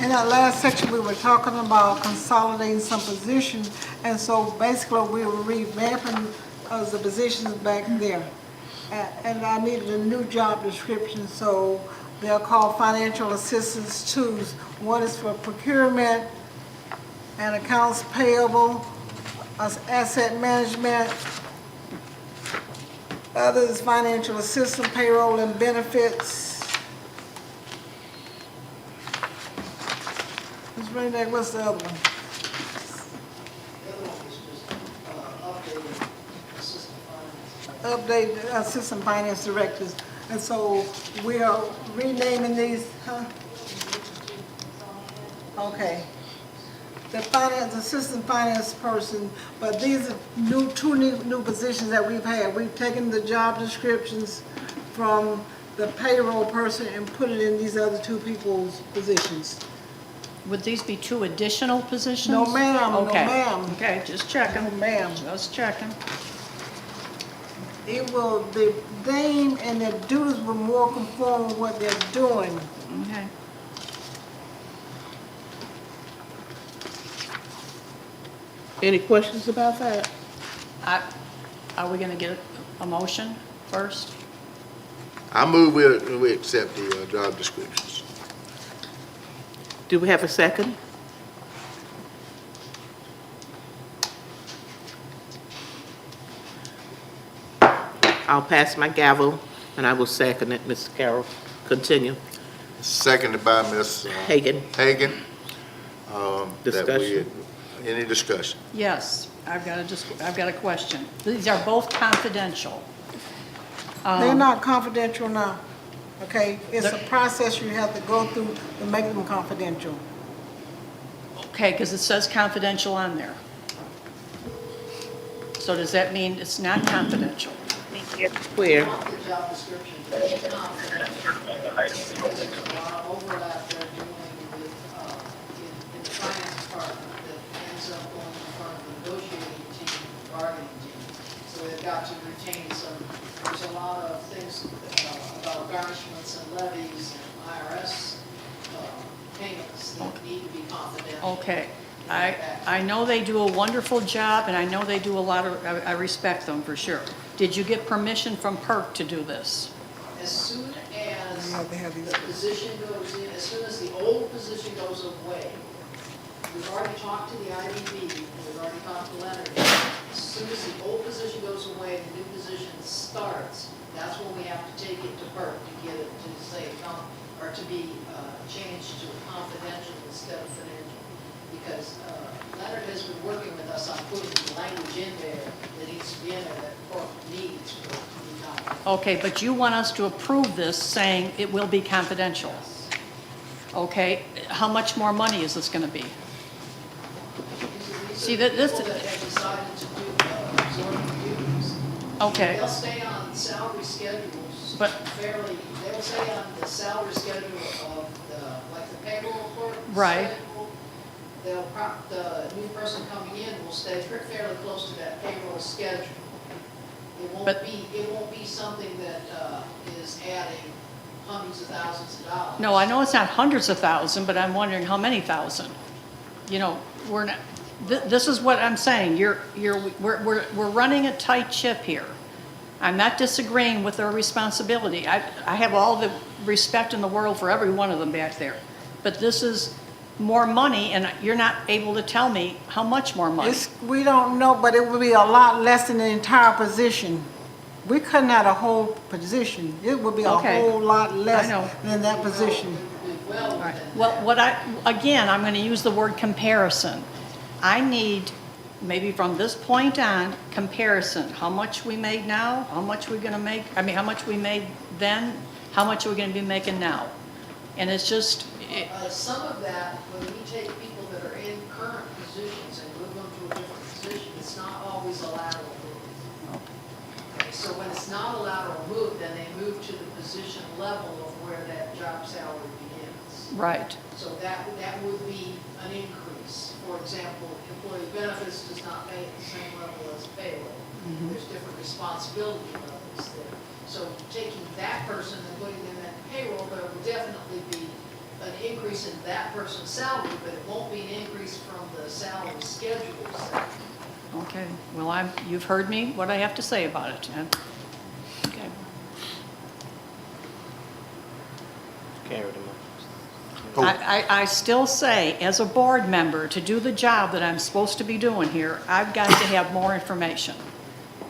in that last section, we were talking about consolidating some positions, and so basically, we were revamping the positions back there. And I needed a new job description, so they're called financial assistants twos. One is for procurement and accounts payable, asset management. Other is financial assistant, payroll and benefits. Ms. Renee, what's the other one? The other one is just updating assistant finance. Update assistant finance directors. And so we are renaming these, huh? Okay. The assistant finance person, but these are two new positions that we've had. We've taken the job descriptions from the payroll person and put it in these other 2 people's positions. Would these be 2 additional positions? No, ma'am, no, Okay. ma'am. Okay, just checking. No, ma'am. Just checking. It will, the name and the duties will more conform with what they're doing. Okay. Any questions about that? Are we going to get a motion first? I move we accept the job descriptions. Do we have a second? I'll pass my gavel, and I will second it, Mr. Carroll. Continue. Seconded by Ms. Hagan. Hagan. Discussion. Any discussion? Yes, I've got a question. These are both confidential. They're not confidential now, okay? It's a process you have to go through to make them confidential. Okay, because it says confidential on there. So does that mean it's not confidential? Where? Not the job description, but it's confidential. There's a lot of overlap they're doing with, in the finance department that ends up going in front of the negotiating team, bargaining team. So they've got to retain there's a lot of things about garnishments and levies and IRS payments that need to be confidential. Okay. I know they do a wonderful job, and I know they do a lot of, I respect them for sure. Did you get permission from PERC to do this? As soon as Yeah, they have these- the position goes in, as soon as the old position goes away, we've already talked to the IDB, we've already talked to Leonard. As soon as the old position goes away, the new position starts, that's when we have to take it to PERC to get it to say, or to be changed to confidential instead of financial. Because Leonard has been working with us on putting the language in there that needs to be in there that PERC needs for it to be confidential. Okay, but you want us to approve this saying it will be confidential? Okay, how much more money is this going to be? See, this, People that have decided to do absorbing duties. okay, They'll stay on salary schedules But- fairly, they'll stay on the salary schedule of like the payroll clerk. Right. schedule. The new person coming in will stay fairly close to that payroll schedule. But- It won't be something that is adding hundreds of thousands of dollars. no, I know it's not hundreds of thousands, but I'm wondering how many thousand? You know, we're not, this is what I'm saying, we're running a tight ship here. I'm not disagreeing with their responsibility. I have all the respect in the world for every one of them back there. But this is more money, and you're not able to tell me how much more money. We don't know, but it would be a lot less than the entire position. We're cutting out a whole position. It would be a Okay. whole lot I know. less than that position. All right. Well, again, I'm going to use the word comparison. I need, maybe from this point on, comparison. How much we made now, how much we're going to make, how much we made then, how much are we going to be making now? And it's just, Some of that, when we take people that are in current positions and move them to a different position, it's not always a lateral move. Okay, so when it's not a lateral move, then they move to the position level of where that job salary begins. right. So that would be an increase. For example, employee benefits does not pay at the same level as payroll. There's different responsibility levels there. So taking that person and putting them in payroll, there will definitely be an increase in that person's salary, but it won't be an increase from the salary schedule set. Okay, well, you've heard me, what I have to say about it. Okay. Carry them I still say, as a board member, to do the job that I'm supposed to be doing here, I've got to have more information.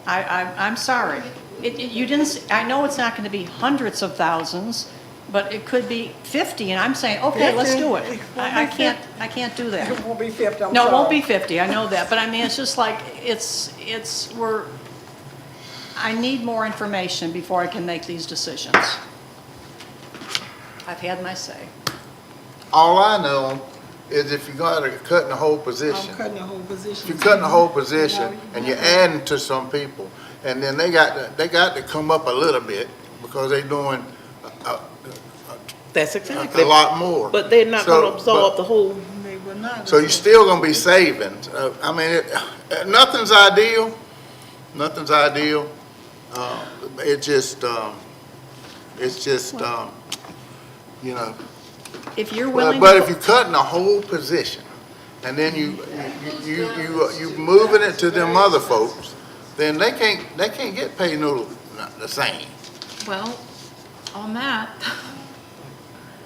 I'm sorry. You didn't, I know it's not going to be hundreds of thousands, but it could be 50, and I'm saying, okay, let's do it. I can't do that. It won't be 50, I'm No, it won't sorry. be 50, I know that, but I mean, it's just like, I need more information before I can make these decisions. I've had my say. All I know is if you're going to cut in the whole position, I'm cutting the whole if position. you're cutting the whole position and you're adding to some people, and then they got to come up a little bit because they're doing That's a exactly. lot more. But they're not So, going to absorb the whole, They will not. So you're still going to be saving. I mean, nothing's ideal. Nothing's ideal. It's just, you know. If you're willing But to. if you're cutting a whole position, and then you moving it to them other folks, then they can't get paid the same. Well, on that,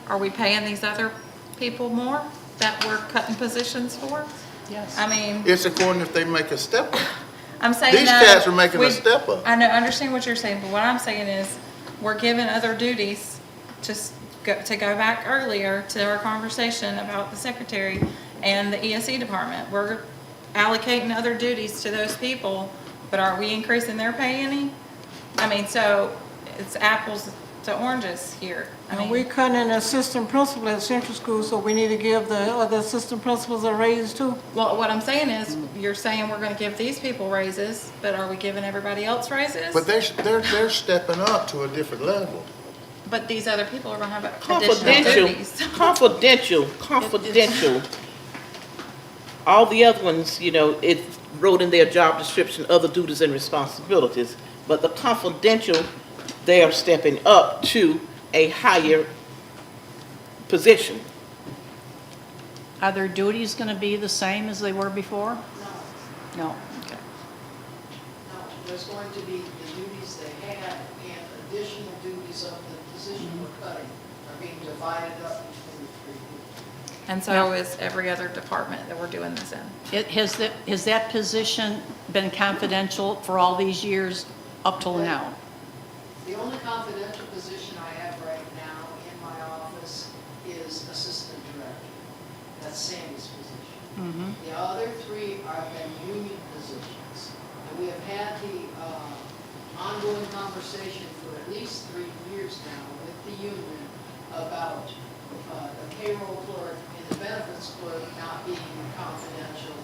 are we paying these other people more that we're cutting positions for? Yes. I mean, It's according if they make a step up. I'm saying These that cats are making a we- step up. I know, understand what you're saying, but what I'm saying is, we're giving other duties, to go back earlier to our conversation about the secretary and the ESE department. We're allocating other duties to those people, but are we increasing their pay any? I mean, so it's apples to oranges here. I And mean, we're cutting an assistant principal at Central School, so we need to give the other assistant principals a raise too. well, what I'm saying is, you're saying we're gonna give these people raises, but are we giving everybody else raises? But they're stepping up to a different level. But these other people are gonna have additional confidential, confidential. All the other ones, it wrote in their job description, other duties and responsibilities. But the confidential, they are stepping up to a higher position. Are their duties going to be the same as they were before? No, No, okay. no, there's going to be the duties they had and additional duties of the position we're cutting are being divided up between the three groups. And so is every other department that we're doing this in. Has that position been confidential for all these years up till now? The only confidential position I have right now in my office is assistant director. That's Sammy's position. The other three are been union positions. And we have had the ongoing conversation for at least 3 years now with the union about the payroll clerk and the benefits clerk not being confidential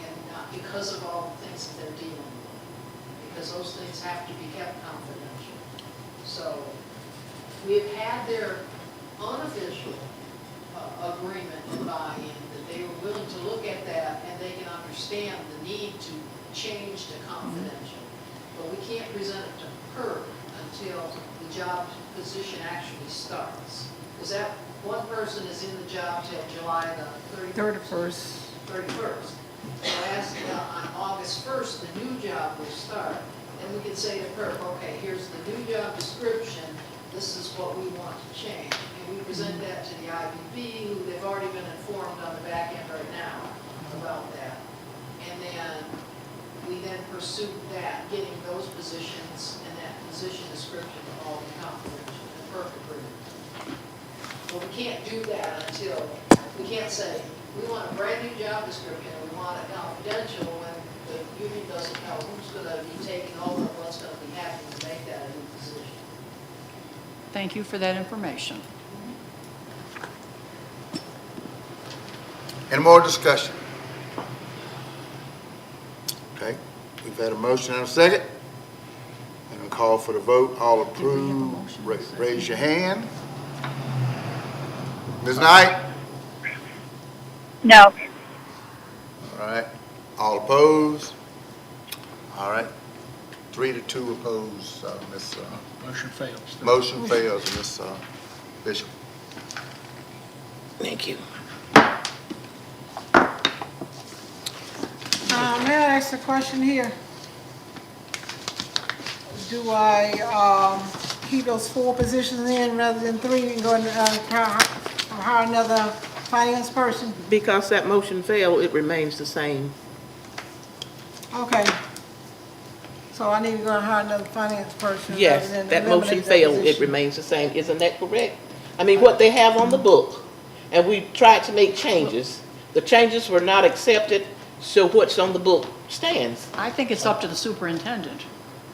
and not because of all the things that they're dealing with. Because those things have to be kept confidential. So we've had their unofficial agreement and buy-in that they were willing to look at that and they can understand the need to change to confidential. But we can't present it to her until the job position actually starts. Because that one person is in the job till July the 31st. 31st. So as on August 1st, the new job will start. And we can say to Kirk, okay, here's the new job description, this is what we want to change. And we present that to the IBB, who they've already been informed on the back end right now about that. And then we then pursue that, getting those positions and that position description all be confidential and perfect agreement. But we can't do that until, we can't say, we want a brand new job description and we want it confidential when the union doesn't know who's going to be taking over and what's going to be happening to make that a new position. Thank you for that information. Any more discussion? Okay, we've had a motion and a second. I'm gonna call for the vote. All approve, raise your hand. Ms. Knight? No. All right. All opposed? All right. 3-2 opposed, Ms. Motion fails. Motion fails, Ms. Bishop. Thank you. May I ask a question here? Do I keep those 4 positions in rather than 3 and go and hire another finance person? Because that motion failed, it remains the same. Okay. So I need to go and hire another finance person? Yes, rather than that motion eliminate that failed, it position? remains the same. Isn't that correct? I mean, what they have on the book, and we tried to make changes. The changes were not accepted, so what's on the book stands. I think it's up to the superintendent.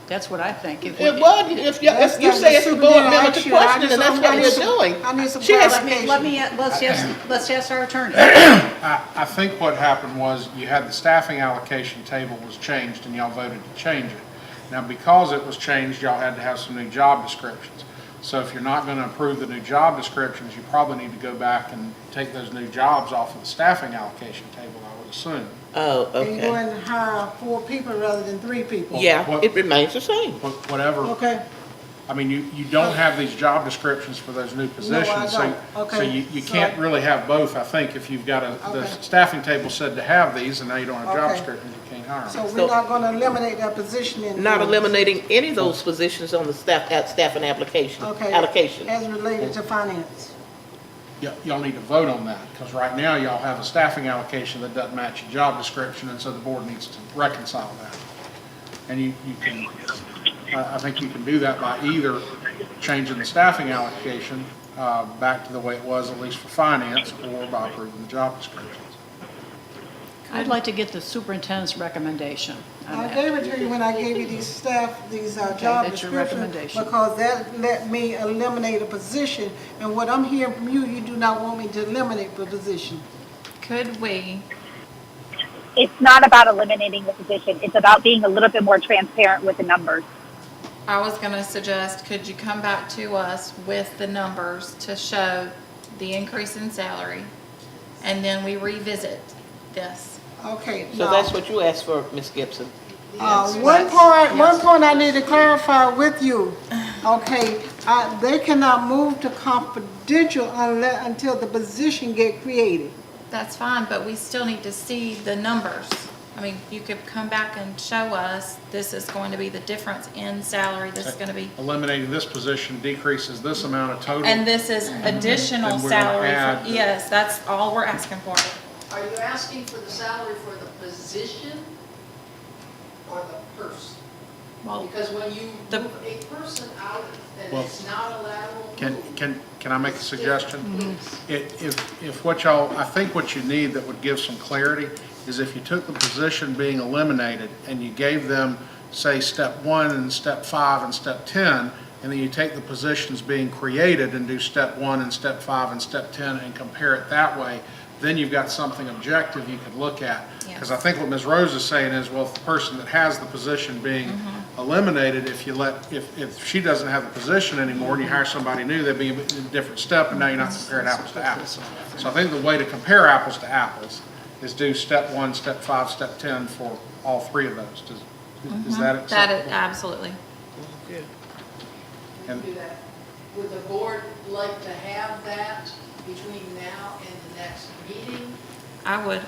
That's what I think. If we- It was, if you say it's the board member to question, and that's what we're doing. I need some She has- clarification. let's ask our attorney. I think what happened was you had the staffing allocation table was changed and y'all voted to change it. Now, because it was changed, y'all had to have some new job descriptions. So if you're not going to approve the new job descriptions, you probably need to go back and take those new jobs off of the staffing allocation table, I would assume. Oh, And you go okay. and hire 4 people rather than 3 people? Yeah, What- it remains the same. Whatever. Okay. I mean, you don't have these job descriptions for those new positions. So don't. Okay. So you So can't really have both, I think, if you've got the Okay. staffing table said to have these and now you don't have job Okay. descriptions, you can't hire So them. we're not gonna eliminate that position in? Not eliminating any of those positions on the staff and application, Okay. allocation. As related to finance? Y'all need to vote on that, because right now y'all have a staffing allocation that doesn't match your job description, and so the board needs to reconcile that. And you can, I think you can do that by either changing the staffing allocation back to the way it was, at least for finance, or by approving the job descriptions. I'd like to get the superintendent's recommendation on I that. gave it to you when I gave you these job that's your descriptions, recommendation. because that let me eliminate a position, and what I'm hearing from you, you do not want me to eliminate the position. Could we, It's not about eliminating the position. It's about being a little bit more transparent with the numbers. I was gonna suggest, could you come back to us with the numbers to show the increase in salary? And then we revisit this. Okay, So now, that's what you asked for, Ms. Gibson. one point I need to clarify with you. Okay, they cannot move to confidential until the position get created. That's fine, but we still need to see the numbers. I mean, you could come back and show us, this is going to be the difference in salary, this is gonna be, Eliminating this position decreases this amount of total. and this is additional Then we're gonna salary. add- Yes, that's all we're asking for. Are you asking for the salary for the position or the person? Well, Because when you The- move a person out and Well, it's not a lateral move. Can I make a suggestion? Please. If what y'all, I think what you need that would give some clarity is if you took the position being eliminated and you gave them, say, step 1 and step 5 and step 10, and then you take the positions being created and do step 1 and step 5 and step 10 and compare it that way, then you've got something objective you could look at. Because I think what Ms. Rose is saying is, well, if the person that has the position being eliminated, if she doesn't have the position anymore and you hire somebody new, they'd be in a different step, and now you're not comparing apples to apples. So I think the way to compare apples to apples is do step 1, step 5, step 10 for all 3 of those. Is that that acceptable? is, absolutely. We can do that. Would the board like to have that between now and the next meeting? I would.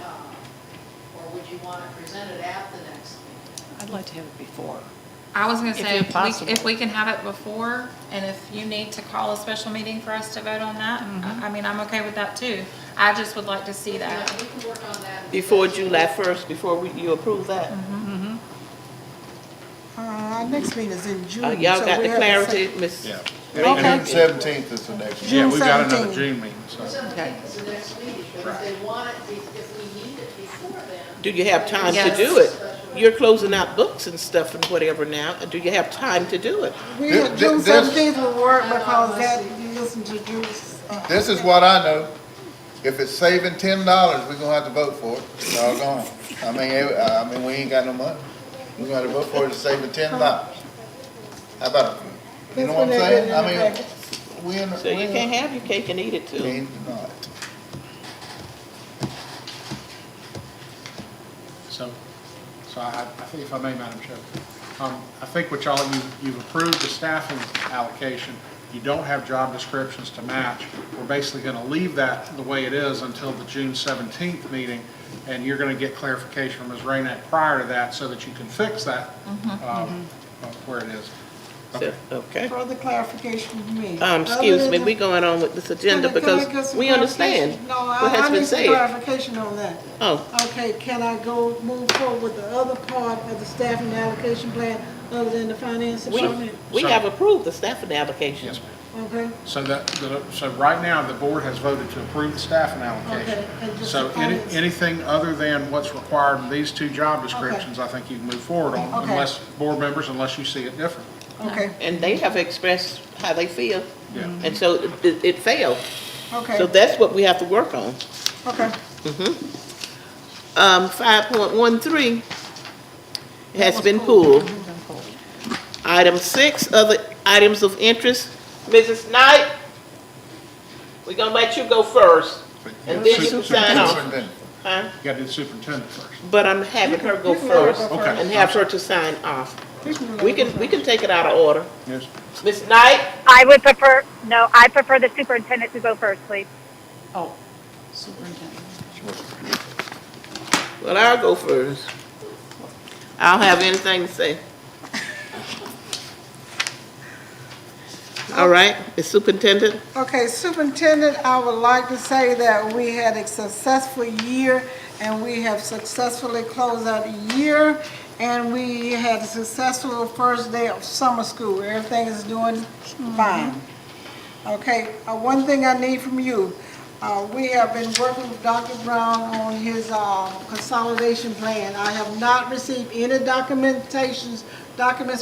Or would you want to present it at the next meeting? I'd like to have it before. I was gonna If say, it's possible. if we can have it before, and if you need to call a special meeting for us to vote on that, I mean, I'm okay with that too. I just would like to see Yeah, that. we can work on that. Before July 1st, before you approve that? Our next meeting is in June. Y'all so got we the have to clarity, say- Miss? Yeah. Okay. June 17th is the next one. Yeah, June we've got another 17th. June meeting, so. 17th is the next meeting, but if they want it, if we need it before then. Do you have time to Yes. do it? You're closing out books and stuff and whatever now. Do you have time to do it? We Thi- have June this- 17th will work because that, you listen to June's. This is what I know. If it's saving $10, we're gonna have to vote for it. Doggone. I mean, we ain't got no money. We're gonna have to vote for it, it's saving $10. How about it? You know what I'm saying? I mean, we in the. So you can't have your cake and eat it too. Can't not. So I think if I may, Madam Chair, I think what y'all, you've approved the staffing allocation. You don't have job descriptions to match. We're basically going to leave that the way it is until the June 17th meeting, and you're going to get clarification from Ms. Rainick prior to that so that you can fix that where it is. Okay. Okay. Further clarification from me. Excuse me, we going on with this agenda because we understand No, what has I been need some said. clarification on that. Oh, Okay, can I move forward with the other part of the staffing allocation plan other than the finance department? we So- have approved the staffing allocation. Yes, ma'am. Okay, So right now, the board has voted to approve the staffing allocation. Okay, and just So the finance. anything other than what's required in these two job descriptions, I think you can move forward on, Okay. unless, board members, unless you see it different. okay, And they have expressed how they feel, Yeah. and so it failed. So okay, that's what we have to work on. okay. 5.13 has been pulled. Item 6, other items of interest. Mrs. Knight, we're gonna let you go first, and then you can sign off. Superintendent. Huh? You gotta do the superintendent first. But I'm having her go You can let her first go Okay. and have her to sign off. You can let We her go can take it out of order. Yes. Ms. Knight, I prefer the superintendent to go first, please. Oh, superintendent. well, I'll go first. I don't have anything to say. All right, the superintendent? Okay, Superintendent, I would like to say that we had a successful year, and we have successfully closed out the year, and we had a successful first day of summer school. Everything is doing fine. Okay, one thing I need from you, we have been working with Dr. Brown on his consolidation plan. I have not received any documents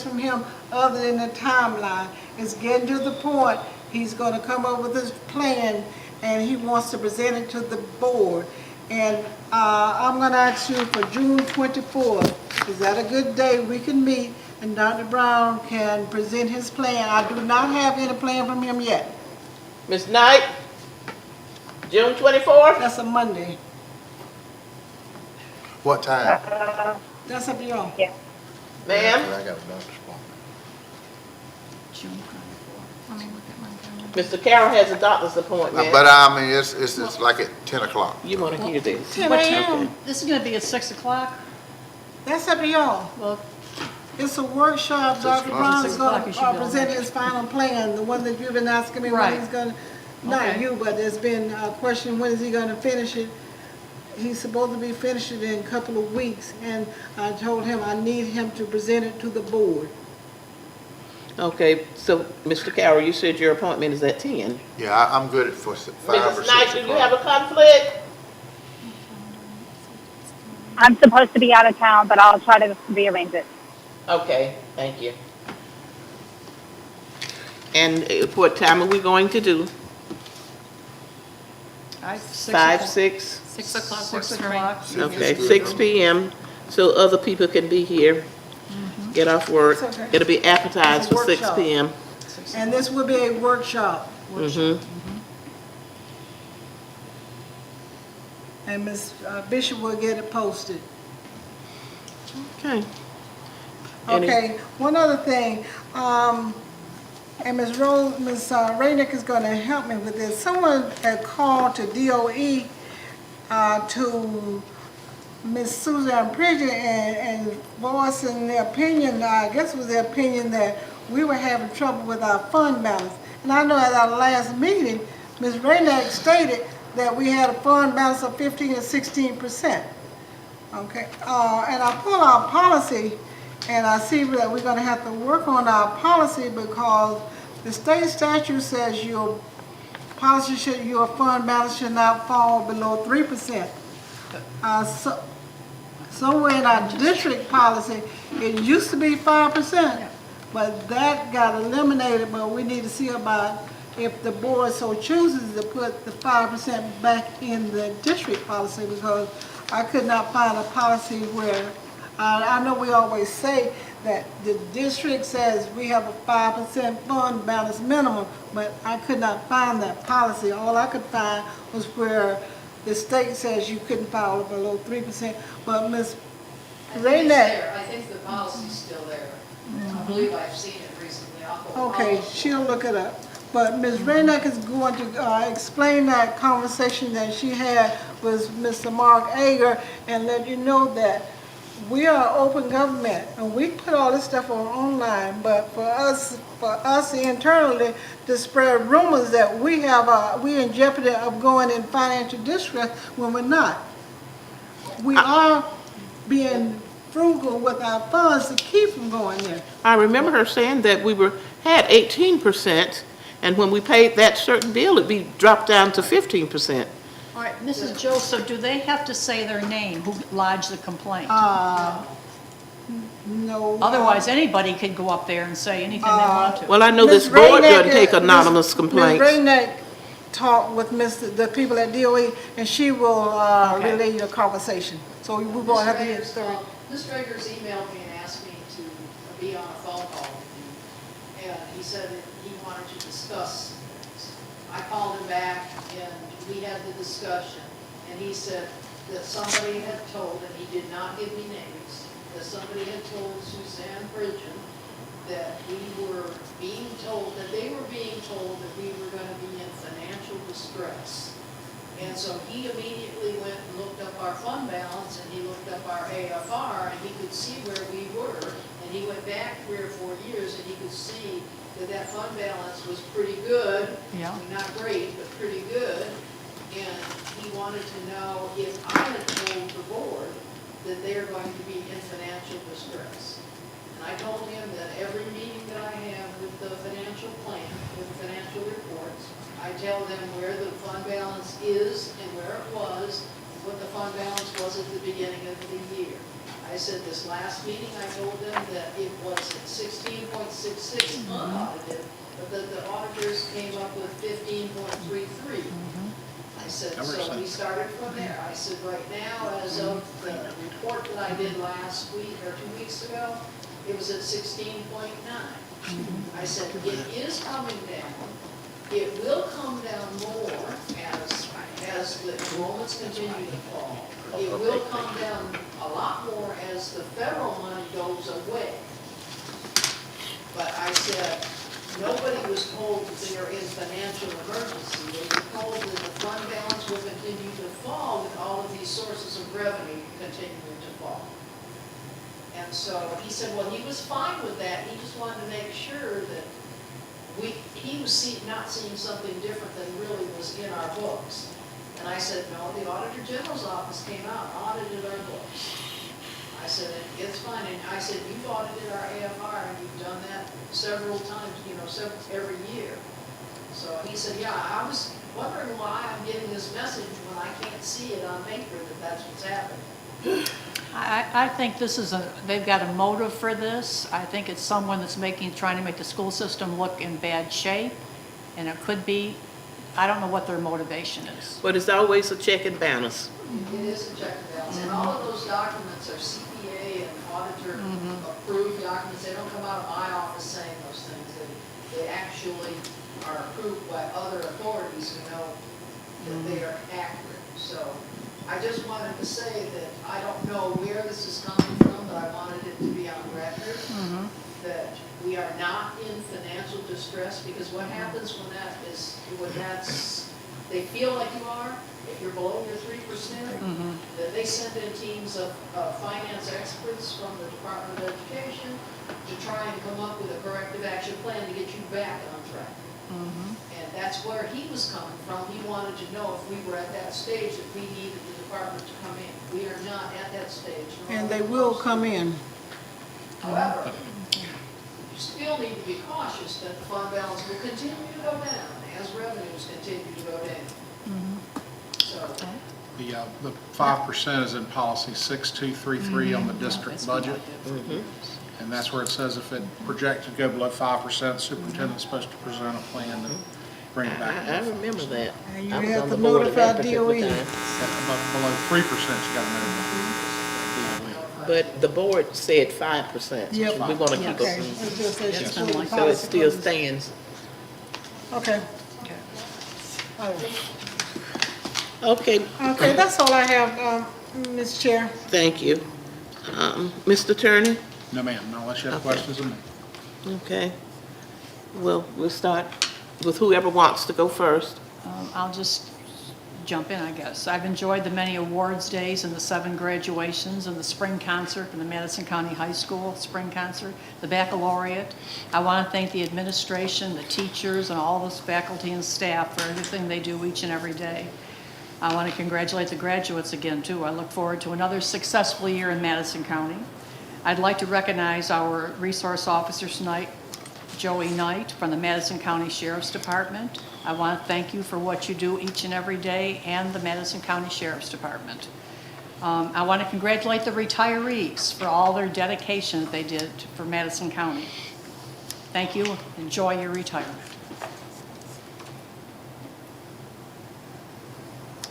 from him other than the timeline. It's getting to the point, he's gonna come up with his plan, and he wants to present it to the board. And I'm gonna ask you for June 24th. Is that a good day we can meet and Dr. Brown can present his plan? I do not have any plan from him yet. Ms. Knight, June 24th? That's a Monday. What time? That's up to y'all. Yeah. Ma'am? I got a doctor's appointment. Let me look at my calendar. Mr. Carroll has a doctor's appointment. But I mean, it's like at 10 o'clock. You want to hear this? 10 What a.m. time? This is gonna be at 6 o'clock? That's up to y'all. Well, It's a workshop. Dr. Brown is 6 gonna o'clock you should be on present there. his final plan, the one that you've been asking me when Right. he's gonna, not Okay. you, but there's been a question, when is he gonna finish it? He's supposed to be finished it in a couple of weeks, and I told him I need him to present it to the board. Okay, so, Mr. Carroll, you said your appointment is at 10. Yeah, I'm good at for 5 or Mrs. 6 Knight, do you have o'clock. a conflict? I'm supposed to be out of town, but I'll try to rearrange it. Okay, thank you. And what time are we going to do? 5, 6? 6 o'clock 6 works for me. o'clock. Okay, 6 p.m., so other people can be here, get off work. It's okay. It'll be advertised It's a for 6 workshop. p.m. And this will be a workshop. And Ms. Bishop will get it posted. Okay. Any- Okay, one other thing, and Ms. Rainick is gonna help me with this. Someone had called to DOE to Miss Suzanne Pridgen and voicing the opinion, I guess it was the opinion that we were having trouble with our fund balance. And I know at our last meeting, Ms. Rainick stated that we had a fund balance of 15 or 16%. Okay, and I pull our policy and I see that we're gonna have to work on our policy because the state statute says your fund balance should not fall below 3%. Somewhere in our district policy, it used to be 5%, but that got eliminated, but we need to see about if the board so chooses to put the 5% back in the district policy, because I could not find a policy where, I know we always say that the district says we have a 5% fund balance minimum, but I could not find that policy. All I could find was where the state says you couldn't fall below 3%, but Ms. Rainick. I think the policy's still there. I believe I've seen it recently. I'll go Okay, follow. she'll look it up. But Ms. Rainick is going to explain that conversation that she had with Mr. Mark Ager and let you know that we are open government and we put all this stuff on online, but for us internally to spread rumors that we're in jeopardy of going in financial distress when we're not. We are being frugal with our funds to keep from going there. I remember her saying that had 18%, and when we paid that certain bill, it'd be dropped down to 15%. All right, Mrs. Joseph, do they have to say their name, who lodged the complaint? No. Otherwise, anybody could go up there and say anything they want to. Well, I know this Ms. board Rainick doesn't take anonymous complaints. Ms. Rainick talked with the people at DOE, and she will relay your conversation. So we will have to hear the story. Ms. Rager's emailed me and asked me to be on a phone call with you, and he said that he wanted to discuss things. I called him back, and we had the discussion, and he said that somebody had told, and he did not give me names, that somebody had told Suzanne Pridgen that we were being told, that they were being told that we were going to be in financial distress. And so he immediately went and looked up our fund balance, and he looked up our AFR, and he could see where we were. And he went back 3 or 4 years, and he could see that that fund balance was pretty good. Yeah. Not great, but pretty good. And he wanted to know if I had told the board that they're going to be in financial distress. And I told him that every meeting that I have with the financial plan, with the financial reports, I tell them where the fund balance is and where it was, and what the fund balance was at the beginning of the year. I said this last meeting, I told them that it was at 16.66 unaudited, but that the auditors came up with 15.33. I said, so we started from there. I said, right now, as of the report that I did last week or 2 weeks ago, it was at 16.9. I said, it is coming down. It will come down more as the enrollments continue to fall. It will come down a lot more as the federal money goes away. But I said, nobody was told that they are in financial emergency. They were told that the fund balance will continue to fall with all of these sources of revenue continuing to fall. And so he said, well, he was fine with that. He just wanted to make sure that he was not seeing something different than really was in our books. And I said, no, the Auditor General's office came out and audited our books. I said, it's fine. And I said, you've audited our AFR and you've done that several times, every year. So he said, yeah, I was wondering why I'm getting this message when I can't see it on paper that that's what's happening. I think they've got a motive for this. I think it's someone that's trying to make the school system look in bad shape, and it could be, I don't know what their motivation is. But it's always a check and balance. It is a check and balance. And all of those documents are CPA and auditor approved documents. They don't come out of my office saying those things. They actually are approved by other authorities who know that they are accurate. So I just wanted to say that I don't know where this is coming from, but I wanted it to be on record that we are not in financial distress, because what happens when they feel like you are, If you're below your 3%, then they send in teams of finance experts from the Department of Education to try and come up with a corrective action plan to get you back on track. And that's where he was coming from. He wanted to know if we were at that stage that we needed the department to come in. We are not at that stage. And they will come in. However, you still need to be cautious that the fund balance will continue to go down as revenues continue to go down. So, The 5% is in policy 6233 on the district budget. And that's where it says if it projected to go below 5%, superintendent's supposed to present a plan to bring it back. I remember that. And you I was have on to the board at that notify particular DOE. time. Below 3%, you got to notify. But the board said 5%. Yep. We want to keep Okay. it, It's just that It's you been like put so it policy still for this. stands. Okay. All right. Okay, Okay, that's all I have, Ms. Chair. thank you. Mr. Attorney? No, ma'am, not unless you have Okay. questions of me. Okay. Well, we'll start with whoever wants to go first. I'll just jump in, I guess. I've enjoyed the many awards days and the 7 graduations and the spring concert in the Madison County High School spring concert, the baccalaureate. I want to thank the administration, the teachers, and all those faculty and staff for everything they do each and every day. I want to congratulate the graduates again, too. I look forward to another successful year in Madison County. I'd like to recognize our resource officers tonight, Joey Knight from the Madison County Sheriff's Department. I want to thank you for what you do each and every day, and the Madison County Sheriff's Department. I want to congratulate the retirees for all their dedication that they did for Madison County. Thank you. Enjoy your retirement.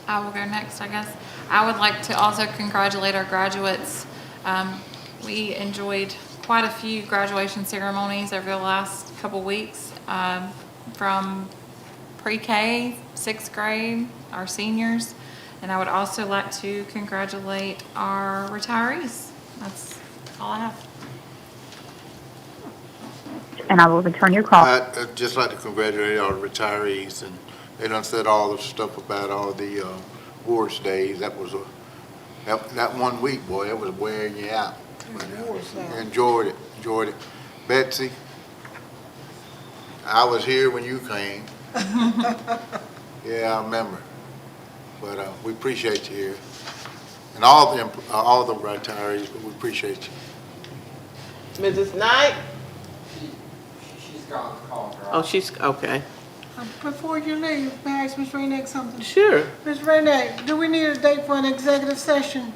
I will go next, I guess. I would like to also congratulate our graduates. We enjoyed quite a few graduation ceremonies over the last couple weeks, from pre-K, 6th grade, our seniors, and I would also like to congratulate our retirees. That's all I have. And I will return your call. I'd just like to congratulate all the retirees, and they done said all the stuff about all the awards days. That was that 1 week, boy, that was wearing you out. Enjoyed it. Betsy, I was here when you came. Yeah, I remember. But we appreciate you here. And all the retirees, but we appreciate you. Mrs. Knight? She's gone, called her. Oh, she's, okay. Before you leave, may I ask Ms. Rainick something? Sure. Ms. Rainick, do we need a date for an executive session?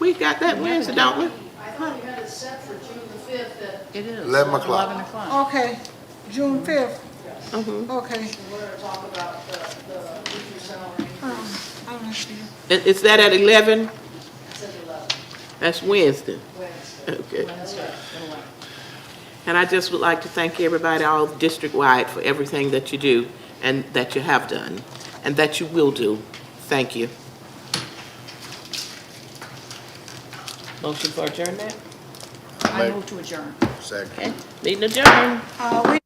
We got that Wednesday, don't we? I thought you had it set for June the 5th at It is. 11 o'clock. 11 o'clock. Okay, June 5th. Mhm. Okay. we're going to talk about the teacher salary increase. I don't see Is that at 11? It says 11, That's Wednesday. Wednesday. Okay. Wednesday, 11. And I just would like to thank everybody, all district-wide, for everything that you do and that you have done and that you will do. Thank you. Motion for adjournment? I move to adjourn. Second. Okay, meeting adjourned. We